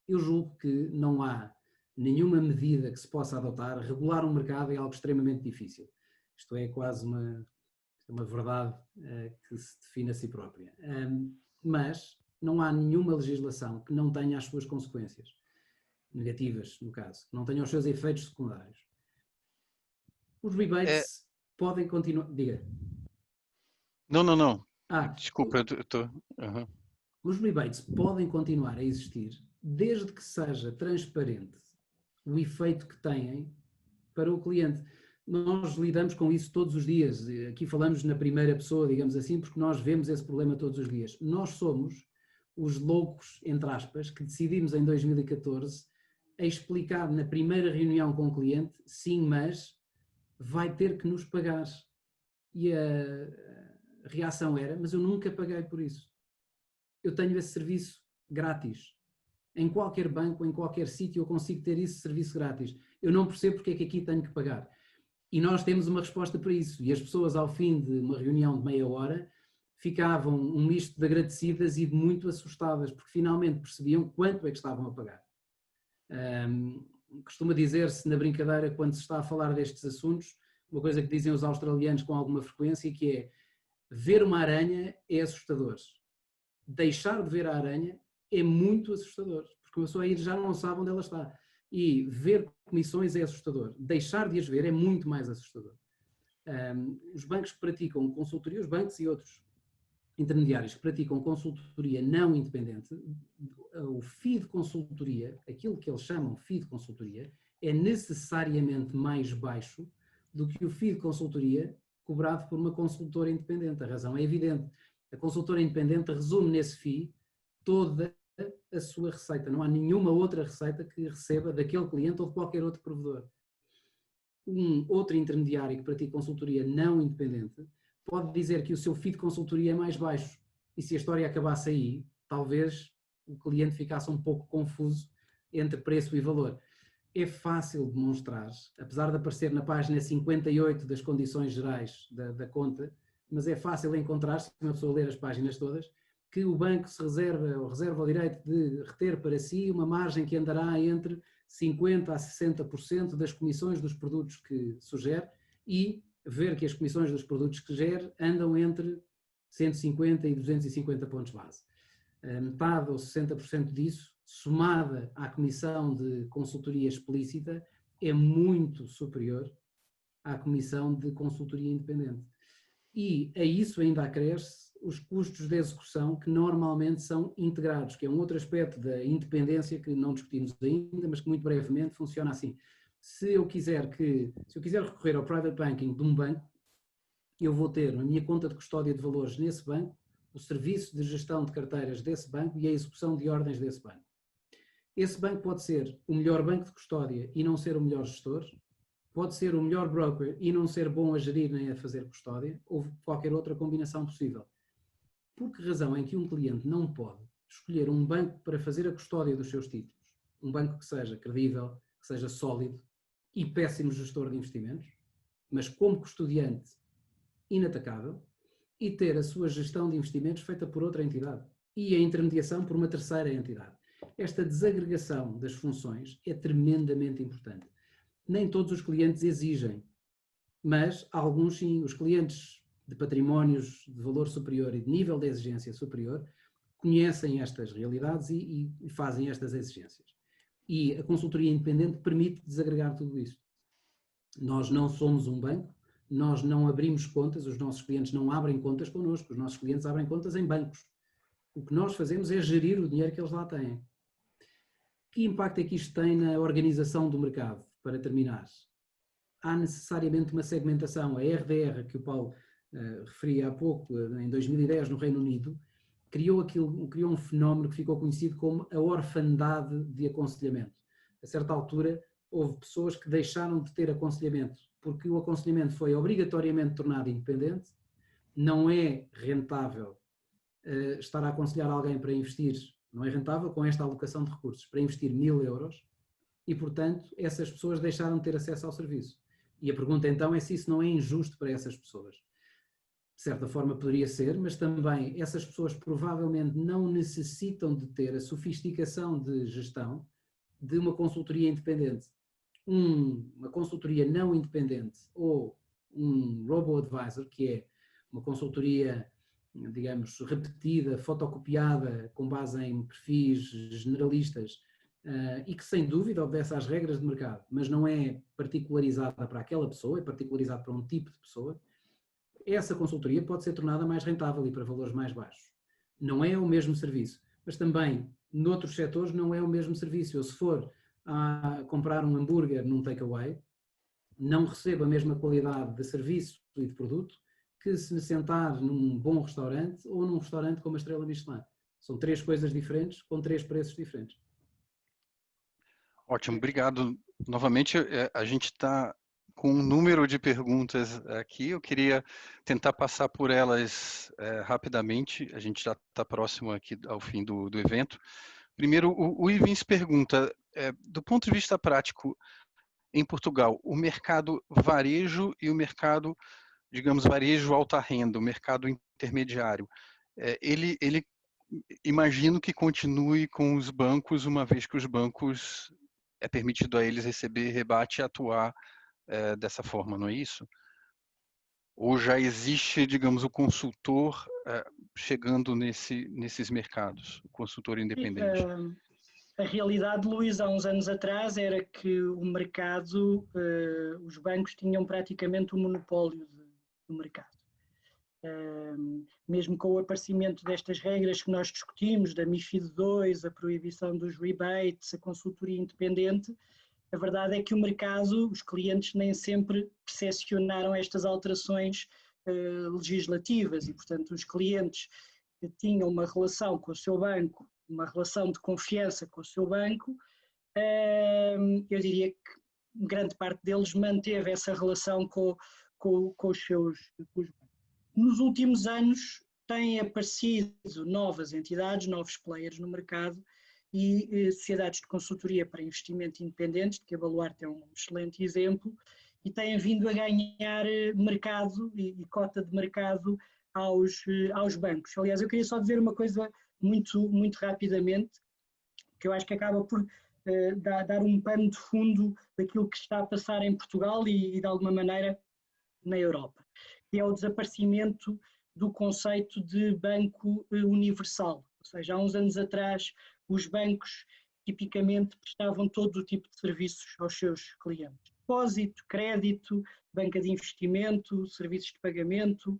Eu julgo que não há nenhuma medida que se possa adotar. Regular um mercado é algo extremamente difícil. Isto é quase uma verdade que se define a si própria. Mas não há nenhuma legislação que não tenha as suas consequências negativas, no caso, que não tenha os seus efeitos secundários. Os rebates podem continuar... Diga. Não. Desculpa, eu estou... Uhum. Os rebates podem continuar a existir desde que seja transparente o efeito que têm para o cliente. Nós lidamos com isso todos os dias. Aqui falamos na primeira pessoa, digamos assim, porque nós vemos esse problema todos os dias. Nós somos os loucos, entre aspas, que decidimos em 2014 a explicar na primeira reunião com o cliente, sim, mas vai ter que nos pagar. E a reação era, mas eu nunca paguei por isso. Eu tenho esse serviço grátis. Em qualquer banco, em qualquer sítio, eu consigo ter esse serviço grátis. Eu não percebo porque é que aqui tenho que pagar. E nós temos uma resposta para isso. E as pessoas, ao fim de uma reunião de meia hora, ficavam um misto de agradecidas e de muito assustadas, porque finalmente percebiam quanto é que estavam a pagar. Costuma dizer-se na brincadeira, quando se está a falar destes assuntos, uma coisa que dizem os australianos com alguma frequência, que é: ver uma aranha é assustador. Deixar de ver a aranha é muito assustador, porque a pessoa aí já não sabe onde ela está. E ver comissões é assustador. Deixar de as ver é muito mais assustador. Os bancos que praticam consultoria, os bancos e outros intermediários que praticam consultoria não independente, o FII de consultoria, aquilo que eles chamam FII de consultoria, é necessariamente mais baixo do que o FII de consultoria cobrado por uma consultora independente. A razão é evidente. A consultora independente resume nesse FII toda a sua receita. Não há nenhuma outra receita que receba daquele cliente ou de qualquer outro provedor. Um outro intermediário que pratica consultoria não independente pode dizer que o seu FII de consultoria é mais baixo. E se a história acabasse aí, talvez o cliente ficasse um pouco confuso entre preço e valor. É fácil demonstrar, apesar de aparecer na página 58 das condições gerais da conta, mas é fácil encontrar, se uma pessoa ler as páginas todas, que o banco se reserva o direito de reter para si uma margem que andará entre 50% a 60% das comissões dos produtos que sugere e ver que as comissões dos produtos que gere andam entre 150 e 250 pontos base. Metade ou 60% disso, somada à comissão de consultoria explícita, é muito superior à comissão de consultoria independente. E a isso ainda acresce os custos de execução que normalmente são integrados, que é um outro aspecto da independência que não discutimos ainda, mas que muito brevemente funciona assim. Se eu quiser recorrer ao private banking de um banco, eu vou ter a minha conta de custódia de valores nesse banco, o serviço de gestão de carteiras desse banco e a execução de ordens desse banco. Esse banco pode ser o melhor banco de custódia e não ser o melhor gestor, pode ser o melhor broker e não ser bom a gerir nem a fazer custódia, ou qualquer outra combinação possível. Por que razão é que um cliente não pode escolher um banco para fazer a custódia dos seus títulos? Um banco que seja credível, que seja sólido e péssimo gestor de investimentos, mas como custodiante inatacável, e ter a sua gestão de investimentos feita por outra entidade e a intermediação por uma terceira entidade. Esta desagregação das funções é tremendamente importante. Nem todos os clientes exigem, mas alguns sim. Os clientes de patrimónios de valor superior e de nível de exigência superior conhecem estas realidades e fazem estas exigências. E a consultoria independente permite desagregar tudo isso. Nós não somos um banco, nós não abrimos contas, os nossos clientes não abrem contas connosco, os nossos clientes abrem contas em bancos. O que nós fazemos é gerir o dinheiro que eles lá têm. Que impacto é que isto tem na organização do mercado? Para terminar, há necessariamente uma segmentação. A RDR, que o Paulo referia há pouco, em 2010 no Reino Unido, criou um fenómeno que ficou conhecido como a orfandade de aconselhamento. A certa altura, houve pessoas que deixaram de ter aconselhamento, porque o aconselhamento foi obrigatoriamente tornado independente, não é rentável estar a aconselhar alguém para investir, não é rentável com esta alocação de recursos, para investir 1000 euros, e portanto essas pessoas deixaram de ter acesso ao serviço. E a pergunta então é se isso não é injusto para essas pessoas. De certa forma poderia ser, mas também essas pessoas provavelmente não necessitam de ter a sofisticação de gestão de uma consultoria independente. Uma consultoria não independente ou um robo-advisor, que é uma consultoria, digamos, repetida, fotocopiada, com base em perfis generalistas e que sem dúvida obedece às regras de mercado, mas não é particularizada para aquela pessoa, é particularizada para um tipo de pessoa, essa consultoria pode ser tornada mais rentável e para valores mais baixos. Não é o mesmo serviço, mas também noutros setores não é o mesmo serviço. Eu, se for a comprar um hambúrguer num takeaway, não recebo a mesma qualidade de serviço e de produto que se me sentar num bom restaurante ou num restaurante com uma estrela Michelin. São três coisas diferentes, com três preços diferentes. Ótimo, obrigado. Novamente, a gente está com um número de perguntas aqui. Eu queria tentar passar por elas rapidamente. A gente já está próximo aqui ao fim do evento. Primeiro, o Ivins pergunta, do ponto de vista prático, em Portugal, o mercado varejo e o mercado, digamos, varejo alta renda, o mercado intermediário, ele imagino que continue com os bancos, uma vez que os bancos é permitido a eles receber rebate e atuar dessa forma, não é isso? Ou já existe, digamos, o consultor chegando nesses mercados, o consultor independente? a realidade, Luís, há uns anos atrás era que o mercado, os bancos tinham praticamente o monopólio do mercado. Mesmo com o aparecimento destas regras que nós discutimos, da MiFID II, a proibição dos rebates, a consultoria independente, a verdade é que o mercado, os clientes nem sempre percepcionaram estas alterações legislativas e, portanto, os clientes que tinham uma relação com o seu banco, uma relação de confiança com o seu banco, eu diria que grande parte deles manteve essa relação com os seus bancos. Nos últimos anos têm aparecido novas entidades, novos players no mercado e sociedades de consultoria para investimento independentes, de que a Baluarte é um excelente exemplo, e têm vindo a ganhar mercado e cota de mercado aos bancos. Aliás, eu queria só dizer uma coisa muito, muito rapidamente, que eu acho que acaba por dar um pano de fundo daquilo que está a passar em Portugal e de alguma maneira na Europa, que é o desaparecimento do conceito de banco universal. Ou seja, há uns anos atrás os bancos tipicamente prestavam todo o tipo de serviços aos seus clientes. Depósito, crédito, banca de investimento, serviços de pagamento.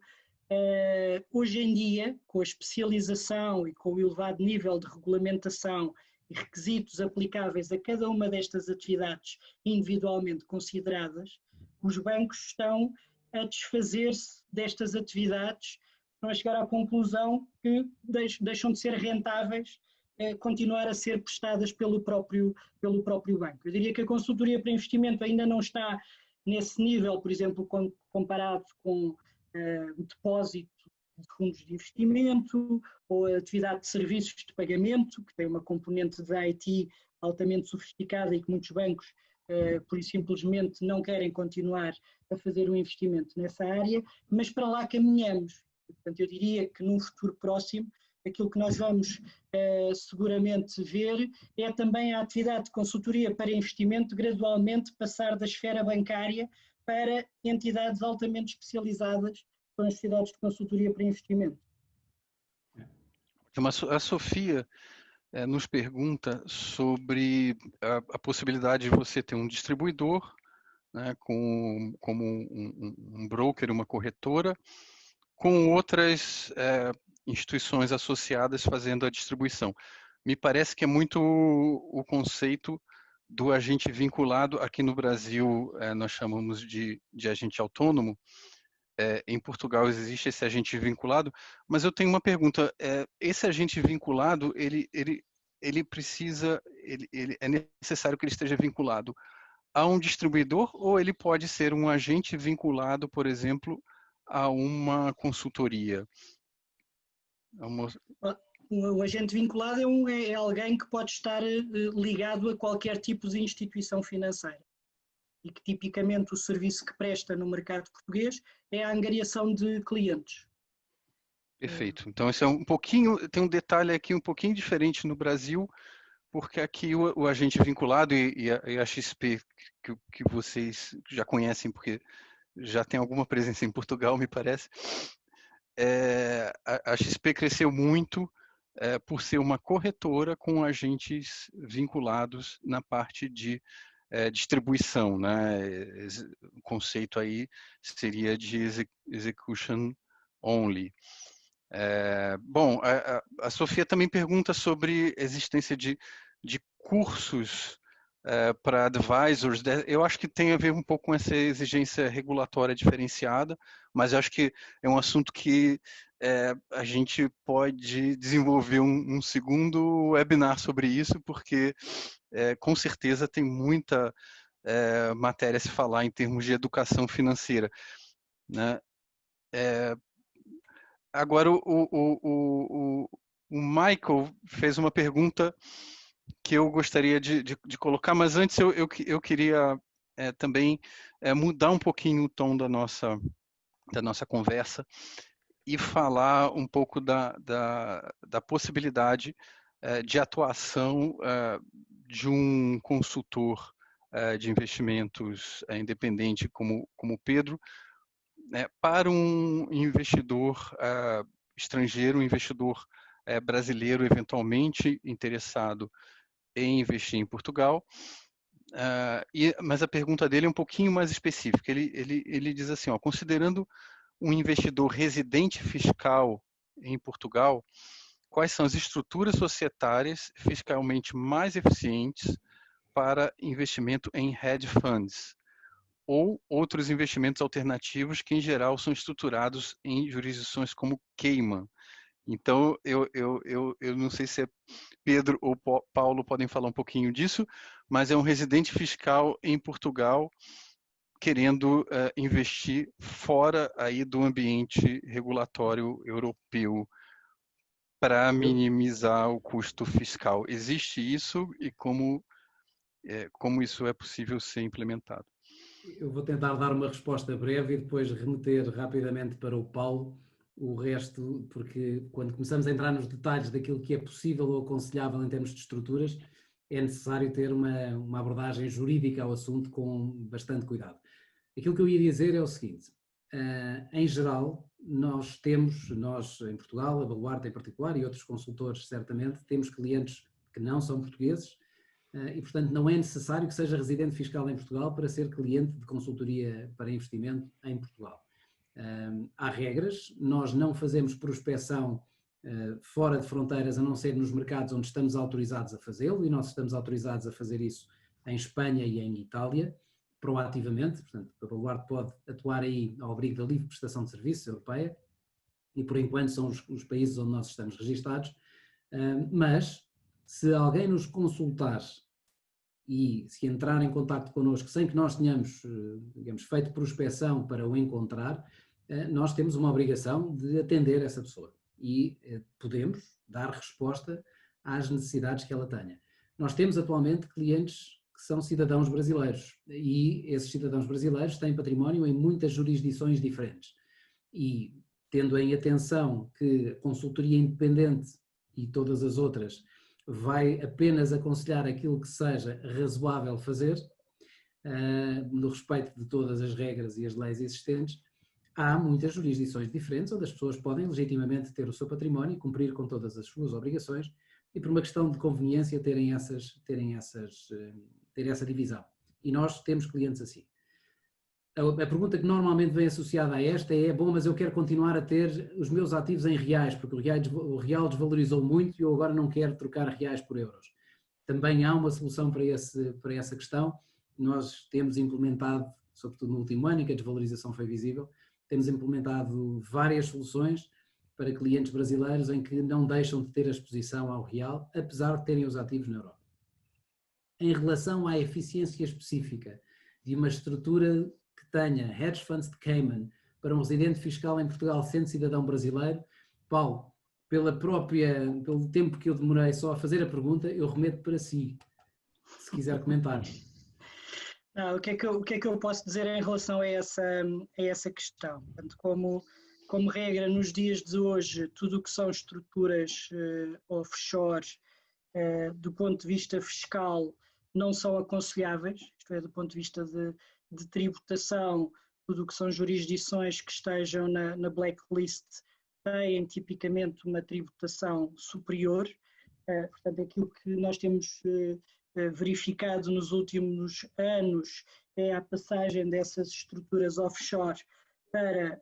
Hoje em dia, com a especialização e com o elevado nível de regulamentação e requisitos aplicáveis a cada uma destas atividades individualmente consideradas, os bancos estão a desfazer-se destas atividades, estão a chegar à conclusão que deixam de ser rentáveis continuar a ser prestadas pelo próprio banco. Eu diria que a consultoria para investimento ainda não está nesse nível, por exemplo, comparado com o depósito de fundos de investimento ou a atividade de serviços de pagamento, que tem uma componente de IT altamente sofisticada e que muitos bancos, por simplesmente, não querem continuar a fazer um investimento nessa área, mas para lá caminhamos. Portanto, eu diria que num futuro próximo, aquilo que nós vamos seguramente ver é também a atividade de consultoria para investimento gradualmente passar da esfera bancária para entidades altamente especializadas, que são as sociedades de consultoria para investimento. A Sofia nos pergunta sobre a possibilidade de você ter um distribuidor, né, como um broker, uma corretora, com outras instituições associadas fazendo a distribuição. Me parece que é muito o conceito do agente vinculado. Aqui no Brasil nós chamamos de agente autônomo. Em Portugal existe esse agente vinculado, mas eu tenho uma pergunta. Esse agente vinculado, ele é necessário que ele esteja vinculado a um distribuidor ou ele pode ser um agente vinculado, por exemplo, a uma consultoria? O agente vinculado é alguém que pode estar ligado a qualquer tipo de instituição financeira e que tipicamente o serviço que presta no mercado português é a angariação de clientes. Perfeito. Então, esse é um pouquinho, tem um detalhe aqui um pouquinho diferente no Brasil, porque aqui o agente vinculado e a XP, que vocês já conhecem, porque já tem alguma presença em Portugal, me parece, a XP cresceu muito por ser uma corretora com agentes vinculados na parte de distribuição, né? O conceito aí seria de execution only. Bom, a Sofia também pergunta sobre a existência de cursos para advisors. Eu acho que tem a ver um pouco com essa exigência regulatória diferenciada, mas eu acho que é um assunto que a gente pode desenvolver um segundo webinar sobre isso, porque com certeza tem muita matéria a se falar em termos de educação financeira, né? Agora, o Michael fez uma pergunta que eu gostaria de colocar, mas antes eu queria também mudar um pouquinho o tom da nossa conversa e falar um pouco da possibilidade de atuação de um consultor de investimentos independente como o Pedro, para um investidor estrangeiro, um investidor brasileiro eventualmente interessado em investir em Portugal. Mas a pergunta dele é um pouquinho mais específica. Ele diz assim, ó, considerando um investidor residente fiscal em Portugal, quais são as estruturas societárias fiscalmente mais eficientes para investimento em hedge funds ou outros investimentos alternativos que, em geral, são estruturados em jurisdições como Cayman? Então, eu não sei se é Pedro ou Paulo podem falar um pouquinho disso, mas é um residente fiscal em Portugal querendo investir fora aí do ambiente regulatório europeu para minimizar o custo fiscal. Existe isso e como isso é possível ser implementado? Eu vou tentar dar uma resposta breve e depois remeter rapidamente para o Paulo o resto, porque quando começamos a entrar nos detalhes daquilo que é possível ou aconselhável em termos de estruturas, é necessário ter uma abordagem jurídica ao assunto com bastante cuidado. Aquilo que eu ia dizer é o seguinte, em geral, nós em Portugal, a Baluarte em particular e outros consultores certamente, temos clientes que não são portugueses e, portanto, não é necessário que seja residente fiscal em Portugal para ser cliente de consultoria para investimento em Portugal. Há regras, nós não fazemos prospeção fora de fronteiras a não ser nos mercados onde estamos autorizados a fazê-lo e nós estamos autorizados a fazer isso em Espanha e em Itália, proativamente, portanto, a Baluarte pode atuar aí ao abrigo da livre prestação de serviços europeia e por enquanto são os países onde nós estamos registados, mas se alguém nos consultar e se entrar em contacto connosco sem que nós tenhamos, digamos, feito prospeção para o encontrar, nós temos uma obrigação de atender essa pessoa e podemos dar resposta às necessidades que ela tenha. Nós temos atualmente clientes que são cidadãos brasileiros e esses cidadãos brasileiros têm património em muitas jurisdições diferentes e tendo em atenção que a consultoria independente e todas as outras vai apenas aconselhar aquilo que seja razoável fazer, no respeito de todas as regras e as leis existentes, há muitas jurisdições diferentes onde as pessoas podem legitimamente ter o seu património e cumprir com todas as suas obrigações e por uma questão de conveniência ter essa divisão. E nós temos clientes assim. A pergunta que normalmente vem associada a esta é, bom, mas eu quero continuar a ter os meus ativos em reais, porque o real desvalorizou muito e eu agora não quero trocar reais por euros. Também há uma solução para essa questão. Nós temos implementado, sobretudo no último ano em que a desvalorização foi visível, temos implementado várias soluções para clientes brasileiros em que não deixam de ter a exposição ao real, apesar de terem os ativos na Europa. Em relação à eficiência específica de uma estrutura que tenha hedge funds de Cayman para um residente fiscal em Portugal sendo cidadão brasileiro, Paulo, pelo tempo que eu demorei só a fazer a pergunta, eu remeto para si, se quiser comentar. Não, o que é que eu posso dizer em relação a essa questão? Portanto, como regra, nos dias de hoje, tudo o que são estruturas offshore, do ponto de vista fiscal, não são aconselháveis, isto é, do ponto de vista de tributação, tudo o que são jurisdições que estejam na blacklist têm tipicamente uma tributação superior, portanto aquilo que nós temos verificado nos últimos anos é a passagem dessas estruturas offshore para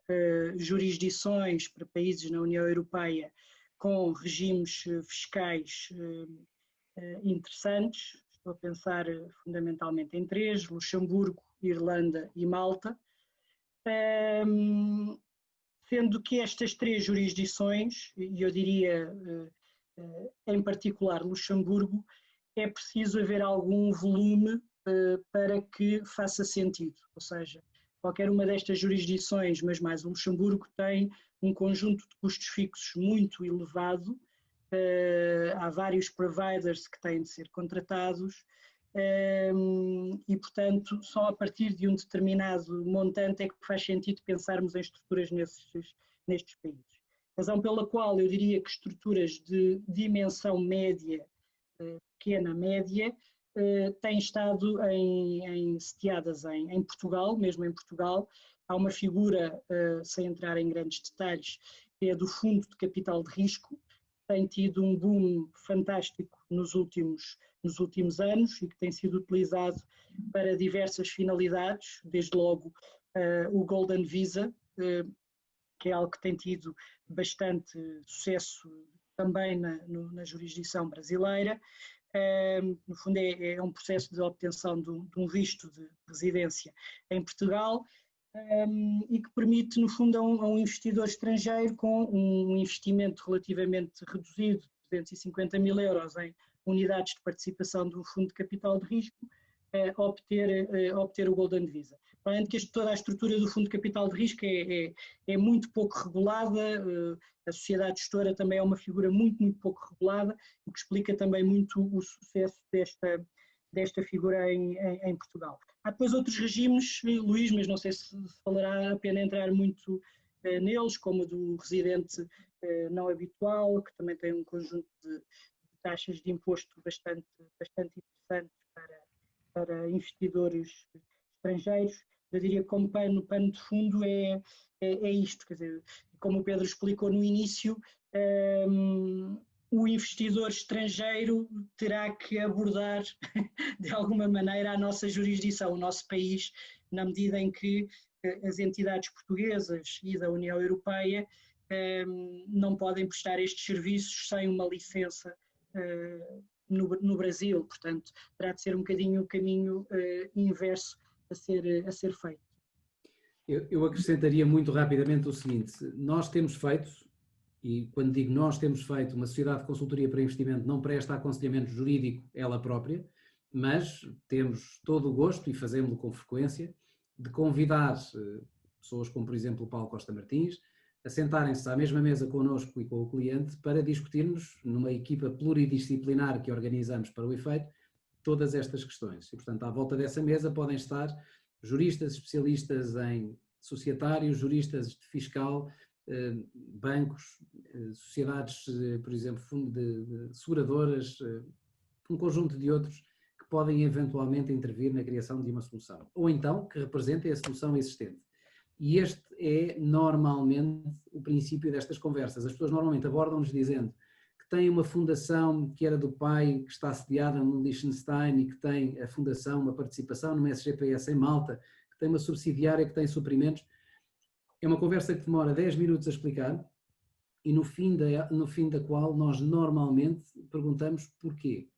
jurisdições, para países na União Europeia com regimes fiscais interessantes. Estou a pensar fundamentalmente em 3, Luxemburgo, Irlanda e Malta, sendo que estas 3 jurisdições, e eu diria em particular Luxemburgo, é preciso haver algum volume para que faça sentido, ou seja, qualquer uma destas jurisdições, mas mais o Luxemburgo, tem um conjunto de custos fixos muito elevado. Há vários providers que têm de ser contratados e, portanto, só a partir de um determinado montante é que faz sentido pensarmos em estruturas nestes países. Razão pela qual eu diria que estruturas de dimensão média, pequena, média, têm estado sediadas em Portugal, mesmo em Portugal. Há uma figura, sem entrar em grandes detalhes, que é do Fundo de Capital de Risco, tem tido um boom fantástico nos últimos anos e que tem sido utilizado para diversas finalidades, desde logo o Golden Visa, que é algo que tem tido bastante sucesso também na jurisdição brasileira. No fundo é um processo de obtenção de um visto de residência em Portugal, e que permite, no fundo, a um investidor estrangeiro com um investimento relativamente reduzido, de 250 mil euros em unidades de participação do fundo de capital de risco, obter o Golden Visa. Além de que toda a estrutura do fundo de capital de risco é muito pouco regulada, a sociedade gestora também é uma figura muito, muito pouco regulada, o que explica também muito o sucesso desta figura em Portugal. Há depois outros regimes, Luís, mas não sei se valerá a pena entrar muito neles, como o do residente não habitual, que também tem um conjunto de taxas de imposto bastante interessantes para investidores estrangeiros. Eu diria que como pano de fundo é isto, quer dizer, como o Pedro explicou no início, o investidor estrangeiro terá que abordar de alguma maneira a nossa jurisdição, o nosso país, na medida em que as entidades portuguesas e da União Europeia não podem prestar estes serviços sem uma licença no Brasil, portanto terá de ser um bocadinho o caminho inverso a ser feito. Eu acrescentaria muito rapidamente o seguinte: nós temos feito, e quando digo nós temos feito, uma sociedade de consultoria para investimento não presta aconselhamento jurídico ela própria, mas temos todo o gosto, e fazemos-lo com frequência, de convidar pessoas como, por exemplo, o Paulo Costa Martins, a sentarem-se à mesma mesa connosco e com o cliente para discutirmos, numa equipa pluridisciplinar que organizamos para o efeito, todas estas questões. E, portanto, à volta dessa mesa podem estar juristas especialistas em societário, juristas de fiscal, bancos, sociedades, por exemplo, de seguradoras, um conjunto de outros que podem eventualmente intervir na criação de uma solução, ou então que representem a solução existente. E este é normalmente o princípio destas conversas. As pessoas normalmente abordam-nos dizendo que têm uma fundação que era do pai, que está sediada no Liechtenstein e que tem a fundação, uma participação numa SGPS em Malta, que tem uma subsidiária que tem suprimentos. É uma conversa que demora 10 minutos a explicar e no fim da qual nós normalmente perguntamos porquê.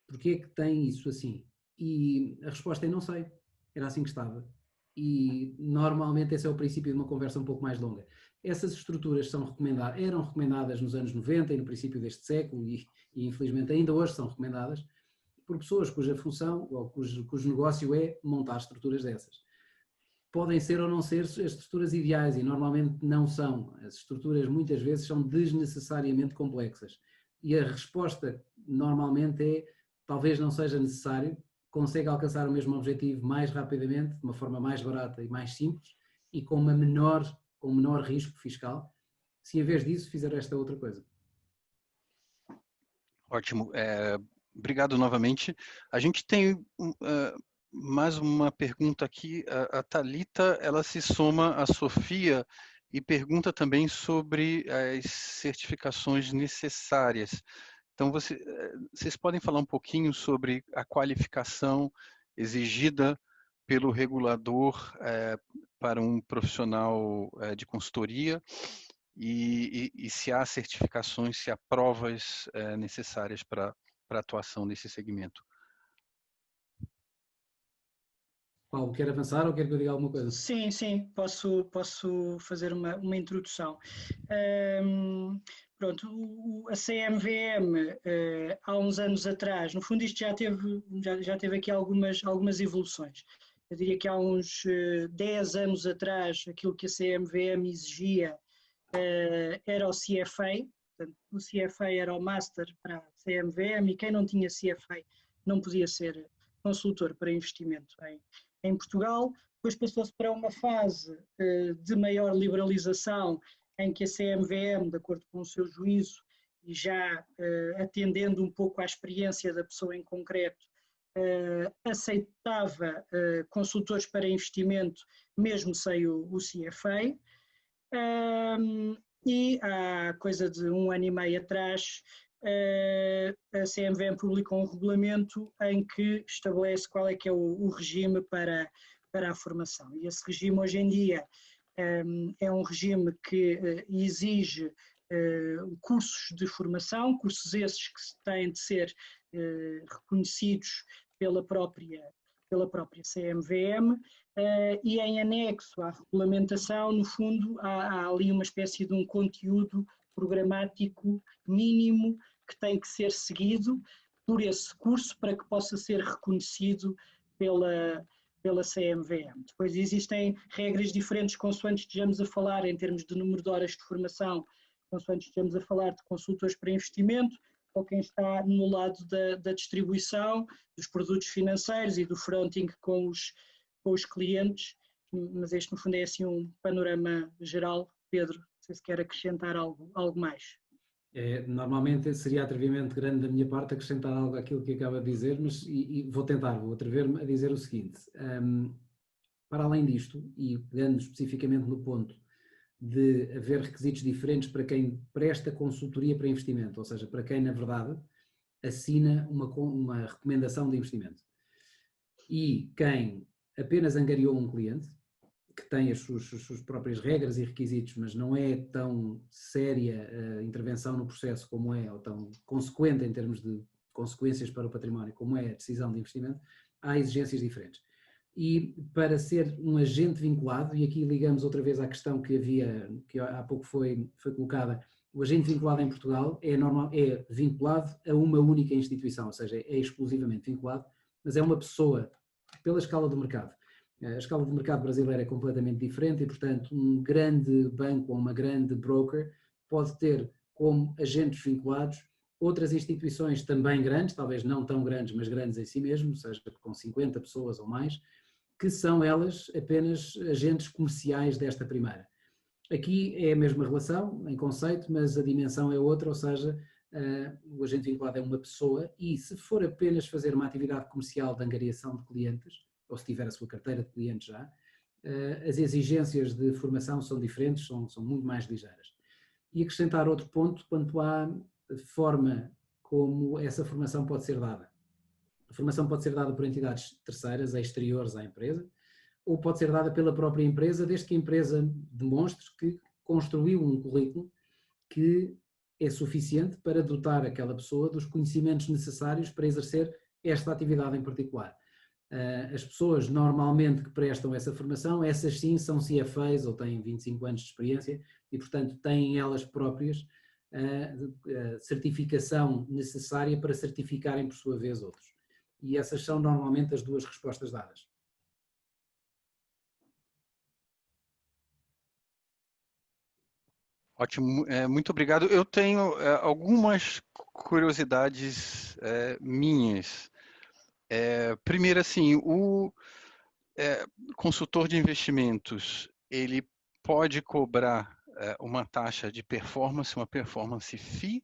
Porquê é que tem isso assim? E a resposta é não sei, era assim que estava. E normalmente esse é o princípio de uma conversa um pouco mais longa. Essas estruturas eram recomendadas nos anos 90 e no princípio deste século e infelizmente ainda hoje são recomendadas por pessoas cuja função ou cujo negócio é montar estruturas dessas. Podem ser ou não ser as estruturas ideais e normalmente não são. As estruturas muitas vezes são desnecessariamente complexas e a resposta normalmente é talvez não seja necessário, consegue alcançar o mesmo objetivo mais rapidamente, de uma forma mais barata e mais simples e com menor risco fiscal, se em vez disso fizer esta outra coisa. Ótimo. Obrigado novamente. A gente tem mais uma pergunta aqui. A Thalita, ela se soma à Sofia e pergunta também sobre as certificações necessárias. Então, vocês podem falar um pouquinho sobre a qualificação exigida pelo regulador para um profissional de consultoria e se há certificações, se há provas necessárias para a atuação nesse segmento. Paulo, quer avançar ou quer que eu diga alguma coisa? Sim, posso fazer uma introdução. Pronto, a CMVM, há uns anos atrás, no fundo isto já teve aqui algumas evoluções. Eu diria que há uns 10 anos atrás, aquilo que a CMVM exigia era o CFA, portanto, o CFA era o Master para a CMVM e quem não tinha CFA não podia ser consultor para investimento em Portugal. Depois passou-se para uma fase de maior liberalização em que a CMVM, de acordo com o seu juízo e já atendendo um pouco à experiência da pessoa em concreto, aceitava consultores para investimento mesmo sem o CFA. e há coisa de 1 ano e meio atrás, a CMVM publicou um regulamento em que estabelece qual é que é o regime para a formação. E esse regime hoje em dia é um regime que exige cursos de formação, cursos esses que têm de ser reconhecidos pela própria CMVM, e em anexo à regulamentação, no fundo, há ali uma espécie de um conteúdo programático mínimo que tem que ser seguido por esse curso para que possa ser reconhecido pela CMVM. Depois existem regras diferentes consoante estejamos a falar em termos de número de horas de formação, consoante estejamos a falar de consultores para investimento, ou quem está no lado da distribuição, dos produtos financeiros e do fronting com os clientes, mas este no fundo é assim um panorama geral. Pedro, não sei se quer acrescentar algo mais. Normalmente seria atrevimento grande da minha parte acrescentar algo àquilo que acaba de dizer, mas vou atrever-me a dizer o seguinte, para além disto, e pegando especificamente no ponto de haver requisitos diferentes para quem presta consultoria para investimento, ou seja, para quem na verdade assina uma recomendação de investimento, e quem apenas angariou um cliente, que tem as suas próprias regras e requisitos, mas não é tão séria a intervenção no processo como é, ou tão consequente em termos de consequências para o património, como é a decisão de investimento, há exigências diferentes. E para ser um agente vinculado, e aqui ligamos outra vez à questão que há pouco foi colocada, o agente vinculado em Portugal é vinculado a uma única instituição, ou seja, é exclusivamente vinculado, mas é uma pessoa pela escala do mercado. A escala do mercado brasileiro é completamente diferente e, portanto, um grande banco ou uma grande broker pode ter como agentes vinculados outras instituições também grandes, talvez não tão grandes, mas grandes em si mesmo, seja com 50 pessoas ou mais, que são elas apenas agentes comerciais desta primeira. Aqui é a mesma relação em conceito, mas a dimensão é outra, ou seja, o agente vinculado é uma pessoa e se for apenas fazer uma atividade comercial de angariação de clientes, ou se tiver a sua carteira de clientes já, as exigências de formação são diferentes, são muito mais ligeiras. E acrescentar outro ponto quanto à forma como essa formação pode ser dada. A formação pode ser dada por entidades terceiras, exteriores à empresa, ou pode ser dada pela própria empresa, desde que a empresa demonstre que construiu um currículo que é suficiente para dotar aquela pessoa dos conhecimentos necessários para exercer esta atividade em particular. As pessoas normalmente que prestam essa formação, essas sim são CFAs ou têm 25 anos de experiência e, portanto, têm elas próprias a certificação necessária para certificarem por sua vez outros. E essas são normalmente as duas respostas dadas. Ótimo, muito obrigado. Eu tenho algumas curiosidades minhas. Primeiro, assim, o consultor de investimentos, ele pode cobrar uma taxa de performance, uma performance fee,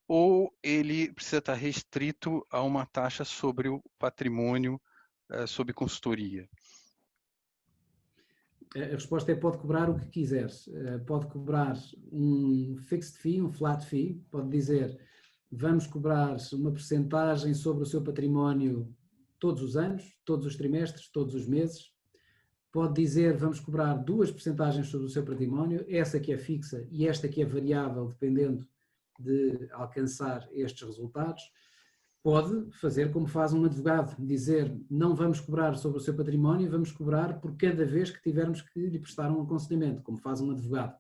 ou ele precisa estar restrito a uma taxa sobre o patrimônio, sob consultoria? A resposta é pode cobrar o que quiseres. Pode cobrar um fixed fee, um flat fee, pode dizer vamos cobrar uma percentagem sobre o seu património todos os anos, todos os trimestres, todos os meses. Pode dizer vamos cobrar 2 percentagens sobre o seu património, essa que é fixa e esta que é variável dependendo de alcançar estes resultados. Pode fazer como faz um advogado, dizer não vamos cobrar sobre o seu património, vamos cobrar por cada vez que tivermos que lhe prestar um aconselhamento, como faz um advogado.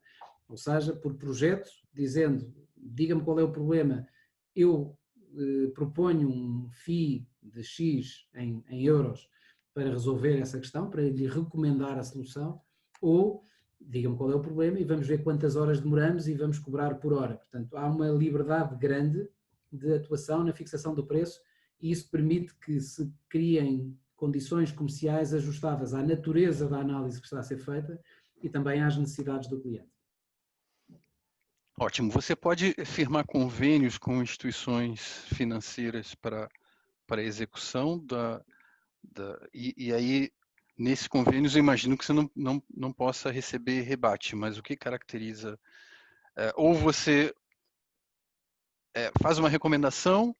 Ou seja, por projeto, dizendo, diga-me qual é o problema, eu proponho um FII de X em euros para resolver essa questão, para lhe recomendar a solução, ou diga-me qual é o problema e vamos ver quantas horas demoramos e vamos cobrar por hora. Portanto, há uma liberdade grande de atuação na fixação do preço e isso permite que se criem condições comerciais ajustadas à natureza da análise que está a ser feita e também às necessidades do cliente. Ótimo. Você pode firmar convênios com instituições financeiras para a execução e aí, nesses convênios, eu imagino que você não possa receber rebate, mas o que caracteriza Ou você faz uma recomendação,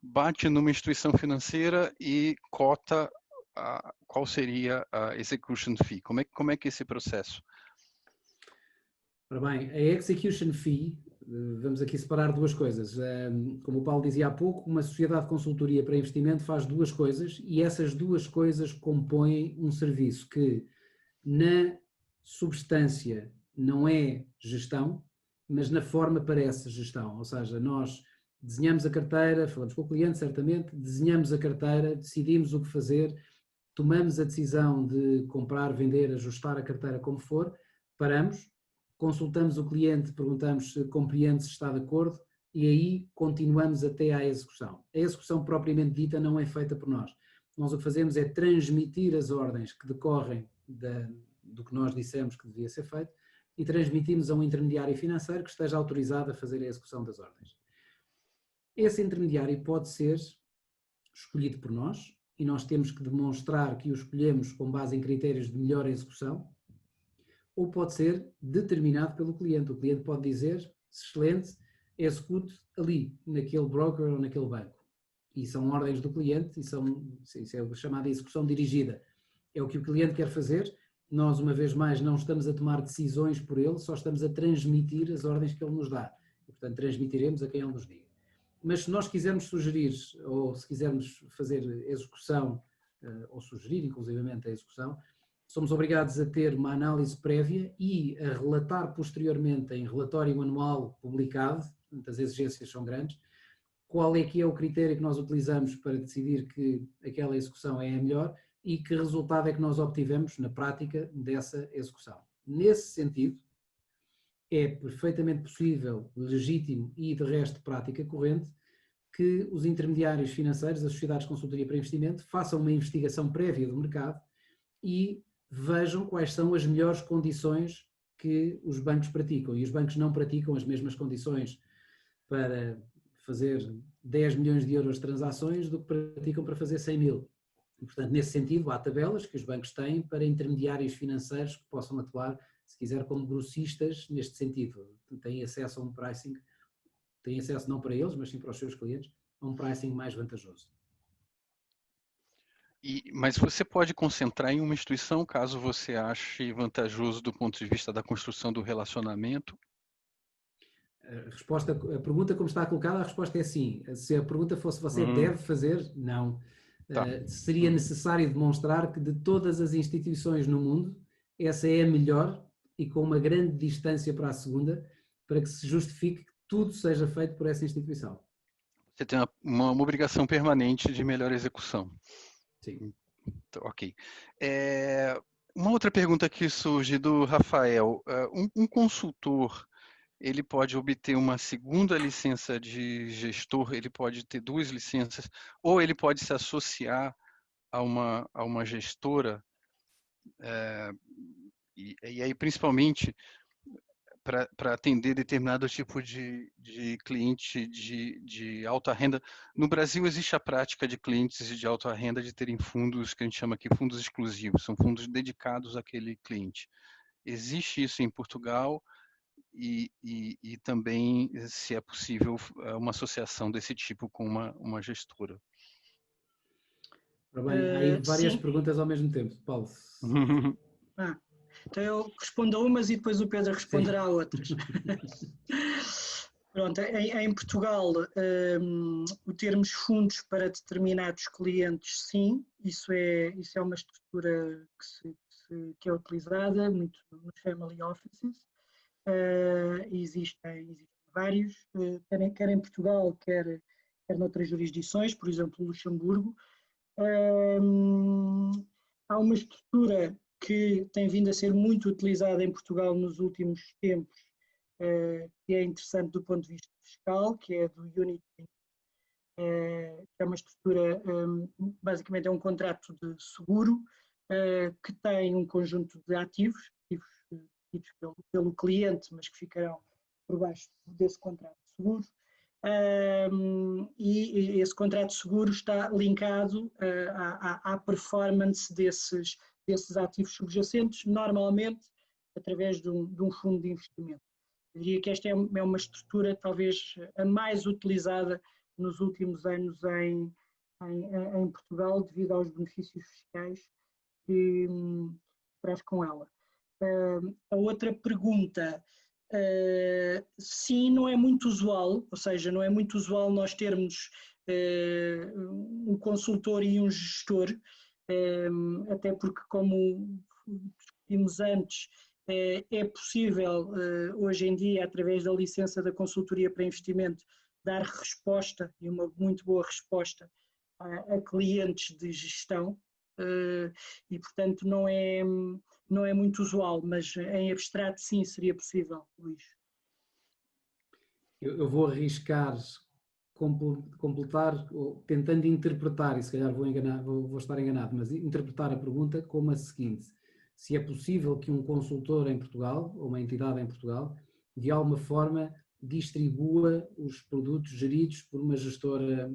bate numa instituição financeira e cota qual seria a execution fee. Como é que é esse processo? Ora bem, a execution fee, vamos aqui separar duas coisas. Como o Paulo dizia há pouco, uma sociedade de consultoria para investimento faz duas coisas e essas duas coisas compõem um serviço que, na substância, não é gestão, mas na forma parece gestão. Ou seja, nós desenhamos a carteira, falamos com o cliente, certamente, desenhamos a carteira, decidimos o que fazer, tomamos a decisão de comprar, vender, ajustar a carteira como for, paramos, consultamos o cliente, perguntamos se compreende, se está de acordo e aí continuamos até à execução. A execução propriamente dita não é feita por nós. Nós o que fazemos é transmitir as ordens que decorrem do que nós dissemos que devia ser feito e transmitimos a um intermediário financeiro que esteja autorizado a fazer a execução das ordens. Esse intermediário pode ser escolhido por nós e nós temos que demonstrar que o escolhemos com base em critérios de melhor execução, ou pode ser determinado pelo cliente. O cliente pode dizer, excelente, execute ali, naquele broker ou naquele banco. E são ordens do cliente, isso é a chamada execução dirigida. É o que o cliente quer fazer, nós uma vez mais não estamos a tomar decisões por ele, só estamos a transmitir as ordens que ele nos dá. E, portanto, transmitiremos a quem ele nos diga. Mas se nós quisermos sugerir, ou se quisermos fazer execução, ou sugerir inclusivamente a execução, somos obrigados a ter uma análise prévia e a relatar posteriormente em relatório anual publicado, as exigências são grandes, qual é que é o critério que nós utilizamos para decidir que aquela execução é a melhor e que resultado é que nós obtivemos na prática dessa execução. Nesse sentido, é perfeitamente possível, legítimo e de resto prática corrente que os intermediários financeiros, as sociedades de consultoria para investimento, façam uma investigação prévia do mercado e vejam quais são as melhores condições que os bancos praticam. E os bancos não praticam as mesmas condições para fazer 10 milhões de euros de transações do que praticam para fazer 100 mil. E, portanto, nesse sentido, há tabelas que os bancos têm para intermediários financeiros que possam atuar, se quiser, como grossistas neste sentido. Têm acesso a um pricing, têm acesso não para eles, mas sim para os seus clientes, a um pricing mais vantajoso. Mas você pode concentrar em uma instituição, caso você ache vantajoso do ponto de vista da construção do relacionamento? A pergunta como está colocada, a resposta é sim. Se a pergunta fosse você deve fazer, não. Tá. Seria necessário demonstrar que de todas as instituições no mundo, essa é a melhor e com uma grande distância para a segunda, para que se justifique que tudo seja feito por essa instituição. Você tem uma obrigação permanente de melhor execução. Sim. Ok. Uma outra pergunta que surge do Rafael. Um consultor, ele pode obter uma segunda licença de gestor, ele pode ter 2 licenças, ou ele pode se associar a uma gestora, e aí principalmente para atender determinado tipo de cliente de alta renda. No Brasil existe a prática de clientes de alta renda de terem fundos que a gente chama aqui fundos exclusivos, são fundos dedicados àquele cliente. Existe isso em Portugal e também, se é possível, uma associação desse tipo com uma gestora. Bem, há aí várias perguntas ao mesmo tempo, Paulo. Então eu respondo a umas e depois o Pedro responderá a outras. Pronto, em Portugal, o termos fundos para determinados clientes, sim, isso é uma estrutura que é utilizada muito nos family offices. Existem vários, quer em Portugal, quer noutras jurisdições, por exemplo, Luxemburgo. Há uma estrutura que tem vindo a ser muito utilizada em Portugal nos últimos tempos, que é interessante do ponto de vista fiscal, que é do Unit, que é uma estrutura, basicamente é um contrato de seguro, que tem um conjunto de ativos pedidos pelo cliente, mas que ficarão por baixo desse contrato de seguro. E esse contrato de seguro está linkado à performance desses ativos subjacentes, normalmente através de um fundo de investimento. Eu diria que esta é uma estrutura talvez a mais utilizada nos últimos anos em Portugal, devido aos benefícios fiscais que traz com ela. A outra pergunta, sim, não é muito usual, ou seja, não é muito usual nós termos um consultor e um gestor, até porque, como discutimos antes, é possível hoje em dia, através da licença da consultoria para investimento, dar resposta, e uma muito boa resposta, a clientes de gestão, e portanto não é muito usual, mas em abstrato sim seria possível, Luís. Eu vou arriscar completar, tentando interpretar, e se calhar vou estar enganado, mas interpretar a pergunta como a seguinte: se é possível que um consultor em Portugal, ou uma entidade em Portugal, de alguma forma distribua os produtos geridos por uma gestora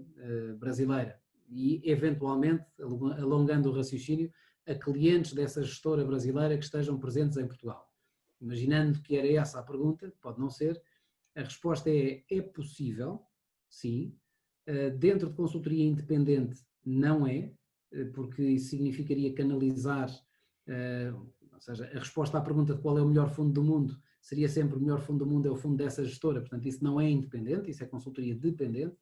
brasileira e, eventualmente, alongando o raciocínio, a clientes dessa gestora brasileira que estejam presentes em Portugal. Imaginando que era essa a pergunta, pode não ser, a resposta é possível, sim. Dentro de consultoria independente não é, porque isso significaria canalizar, ou seja, a resposta à pergunta de qual é o melhor fundo do mundo seria sempre o melhor fundo do mundo é o fundo dessa gestora, portanto isso não é independente, isso é consultoria dependente